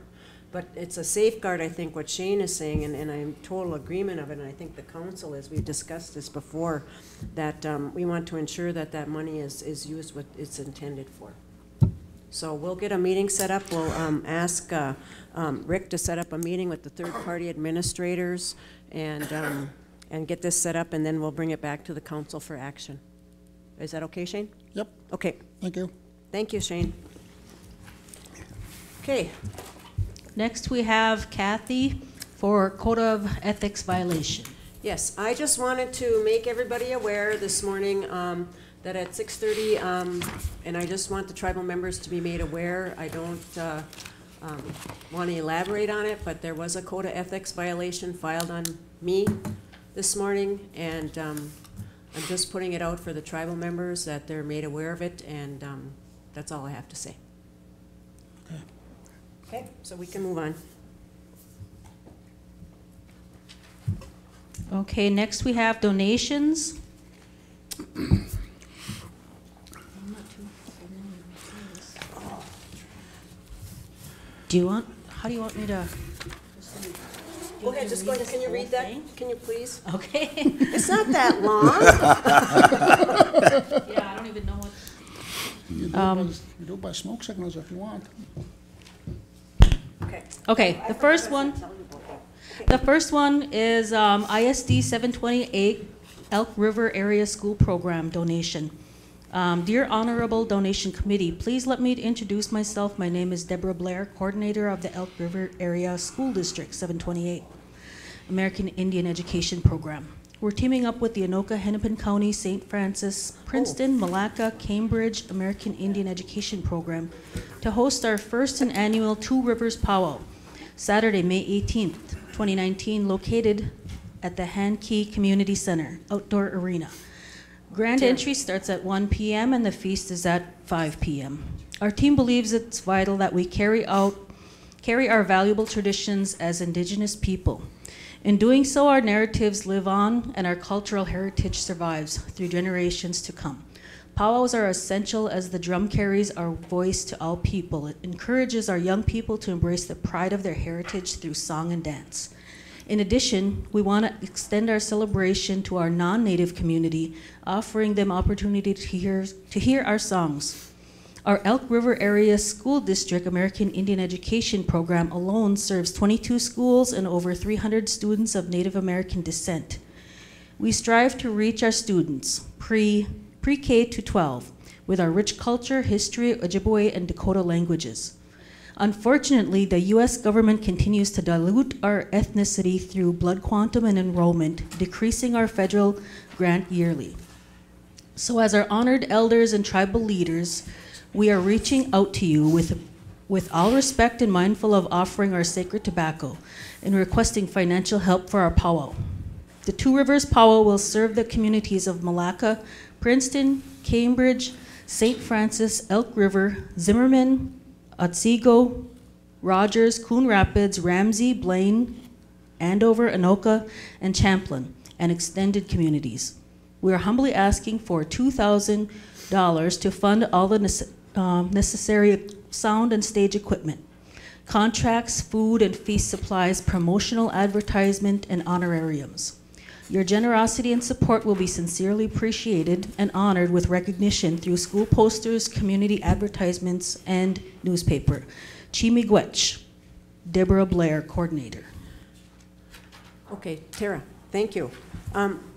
But it's a safeguard, I think, what Shane is saying, and I'm in total agreement of it, and I think the council is, we've discussed this before, that we want to ensure that that money is used what it's intended for. So we'll get a meeting set up. We'll ask Rick to set up a meeting with the third-party administrators and get this set up, and then we'll bring it back to the council for action. Is that okay, Shane? Yep. Okay. Thank you. Thank you, Shane. Okay. Next, we have Kathy for Code of Ethics violation. Yes, I just wanted to make everybody aware this morning that at 6:30, and I just want the tribal members to be made aware. I don't want to elaborate on it, but there was a Code of Ethics violation filed on me this morning, and I'm just putting it out for the tribal members that they're made aware of it, and that's all I have to say. Okay, so we can move on. Okay, next we have donations. How do you want me to? Go ahead, just go ahead. Can you read that? Can you please? Okay. It's not that long. Yeah, I don't even know what. You do it by smoke signals if you want. Okay, the first one is ISD 728 Elk River Area School Program donation. Dear Honorable Donation Committee, please let me introduce myself. My name is Deborah Blair, coordinator of the Elk River Area School District 728 American Indian Education Program. We're teaming up with the Anoka, Hennepin County, St. Francis, Princeton, Malacca, Cambridge American Indian Education Program to host our first and annual Two Rivers Powwow, Saturday, May 18th, 2019, located at the Han Key Community Center Outdoor Arena. Grand entry starts at 1 p.m. and the feast is at 5 p.m. Our team believes it's vital that we carry our valuable traditions as Indigenous people. In doing so, our narratives live on and our cultural heritage survives through generations to come. Powwows are essential as the drum carries our voice to all people. It encourages our young people to embrace the pride of their heritage through song and dance. In addition, we want to extend our celebration to our non-Native community, offering them opportunity to hear our songs. Our Elk River Area School District American Indian Education Program alone serves 22 schools and over 300 students of Native American descent. We strive to reach our students, pre-K to 12, with our rich culture, history, Ojibwe, and Dakota languages. Unfortunately, the U.S. government continues to dilute our ethnicity through blood quantum and enrollment, decreasing our federal grant yearly. So as our honored elders and tribal leaders, we are reaching out to you with all respect and mindful of offering our sacred tobacco and requesting financial help for our powwow. The Two Rivers Powwow will serve the communities of Malacca, Princeton, Cambridge, St. Francis, Elk River, Zimmerman, Otsego, Rogers, Coon Rapids, Ramsey, Blaine, Andover, Anoka, and Champlain, and extended communities. We are humbly asking for $2,000 to fund all the necessary sound and stage equipment, contracts, food and feast supplies, promotional advertisement, and honorariums. Your generosity and support will be sincerely appreciated and honored with recognition through school posters, community advertisements, and newspaper. Chimigwech. Deborah Blair, Coordinator. Okay, Tara, thank you.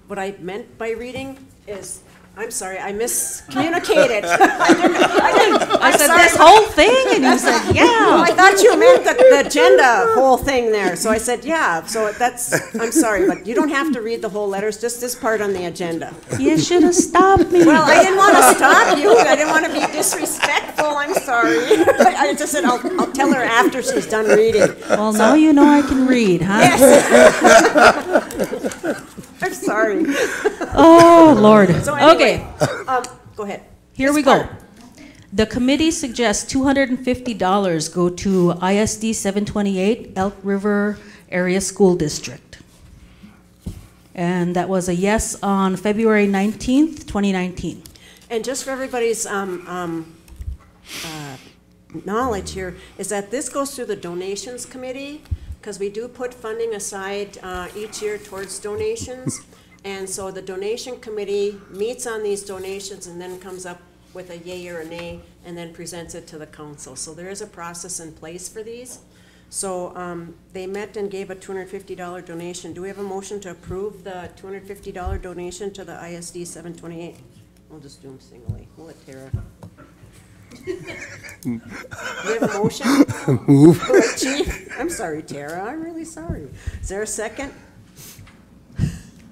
What I meant by reading is, I'm sorry, I miscommunicated. I said this whole thing, and you said, yeah. Well, I thought you meant the agenda whole thing there, so I said, yeah, so that's, I'm sorry, but you don't have to read the whole letters, just this part on the agenda. You should have stopped me. Well, I didn't want to stop you, I didn't want to be disrespectful, I'm sorry. I just said, I'll tell her after she's done reading. Well, now you know I can read, huh? Yes. I'm sorry. Oh, Lord. So anyway, Okay. Go ahead. Here we go. The committee suggests $250 go to ISD 728 Elk River Area School District. And that was a yes on February 19th, 2019. And just for everybody's knowledge here, is that this goes through the donations committee, because we do put funding aside each year towards donations. And so the donation committee meets on these donations and then comes up with a yay or a nay and then presents it to the council. So there is a process in place for these. So they met and gave a $250 donation. Do we have a motion to approve the $250 donation to the ISD 728? We'll just do them singly. We'll let Tara. Do we have a motion? Move. Chief? I'm sorry, Tara. I'm really sorry. Is there a second?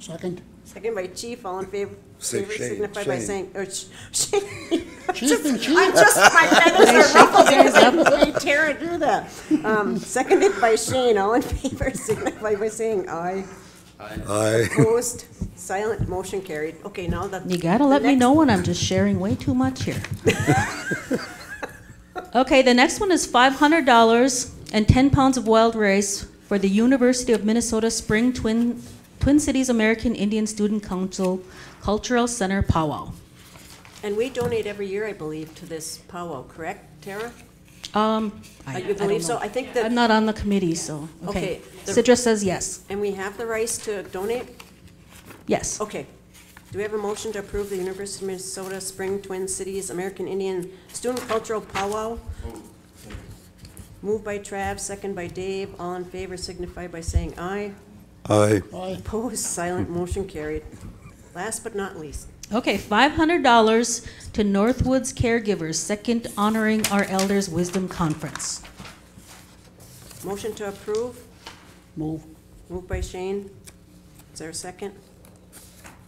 Second. Second by Chief. All in favor? Shane, Signify by Shane. saying. Chief and Chief. I'm just, my feathers are ruffled because I made Tara do that. Seconded by Shane. All in favor? Signify by saying aye. Aye. Opposed? Silent. Motion carried. Okay, now that. You gotta let me know when I'm just sharing way too much here. Okay, the next one is $500 and 10 pounds of wild rice for the University of Minnesota Spring Twin Cities American Indian Student Council Cultural Center Powwow. And we donate every year, I believe, to this powwow, correct, Tara? I You believe so? I think that. I'm not on the committee, so, okay. Sidra says yes. And we have the rights to donate? Yes. Okay. Do we have a motion to approve the University of Minnesota Spring Twin Cities American Indian Student Cultural Powwow? Moved by Trav, second by Dave. All in favor signify by saying aye. Aye. Aye. Opposed, silent, motion carried. Last but not least. Okay, $500 to Northwoods Caregivers, second Honoring Our Elders Wisdom Conference. Motion to approve? Move. Moved by Shane. Is there a second?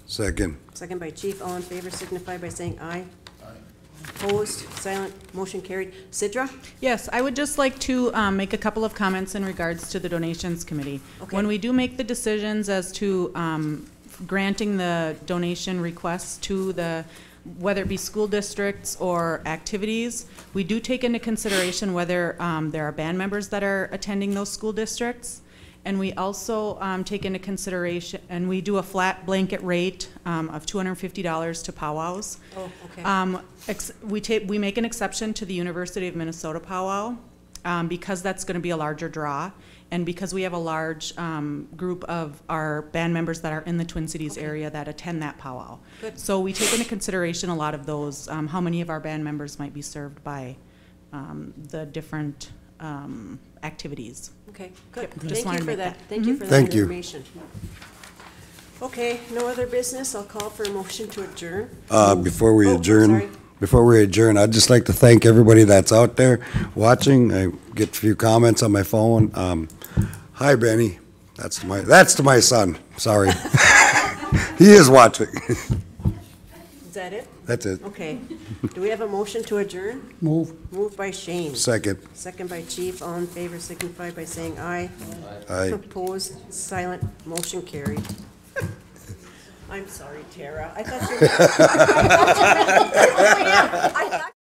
Second. Second by Chief. All in favor signify by saying aye. Opposed, silent, motion carried. Sidra? Yes, I would just like to make a couple of comments in regards to the donations committee. Okay. When we do make the decisions as to granting the donation requests to the, whether it be school districts or activities, we do take into consideration whether there are band members that are attending those school districts. And we also take into consideration, and we do a flat blanket rate of $250 to powwows. Oh, okay. We make an exception to the University of Minnesota powwow because that's going to be a larger draw, and because we have a large group of our band members that are in the Twin Cities area that attend that powwow. Good. So we take into consideration a lot of those, how many of our band members might be served by the different activities. Okay, good. Yep, just Thank wanted you to for make that. that. Thank you for that Thank you. information. Okay, no other business. I'll call for a motion to adjourn. Before we Oh, I'm adjourn, I'd just like to thank everybody that's out there watching. I get a few comments on my phone. Hi, Benny. That's to my son. Sorry. He is watching. Is that it? That's it. Okay. Do we have a motion to adjourn? Move. Moved by Shane. Second. Second by Chief. All in favor signify by saying aye. Aye. Opposed, silent, motion carried. I'm sorry, Tara. I thought you. I thought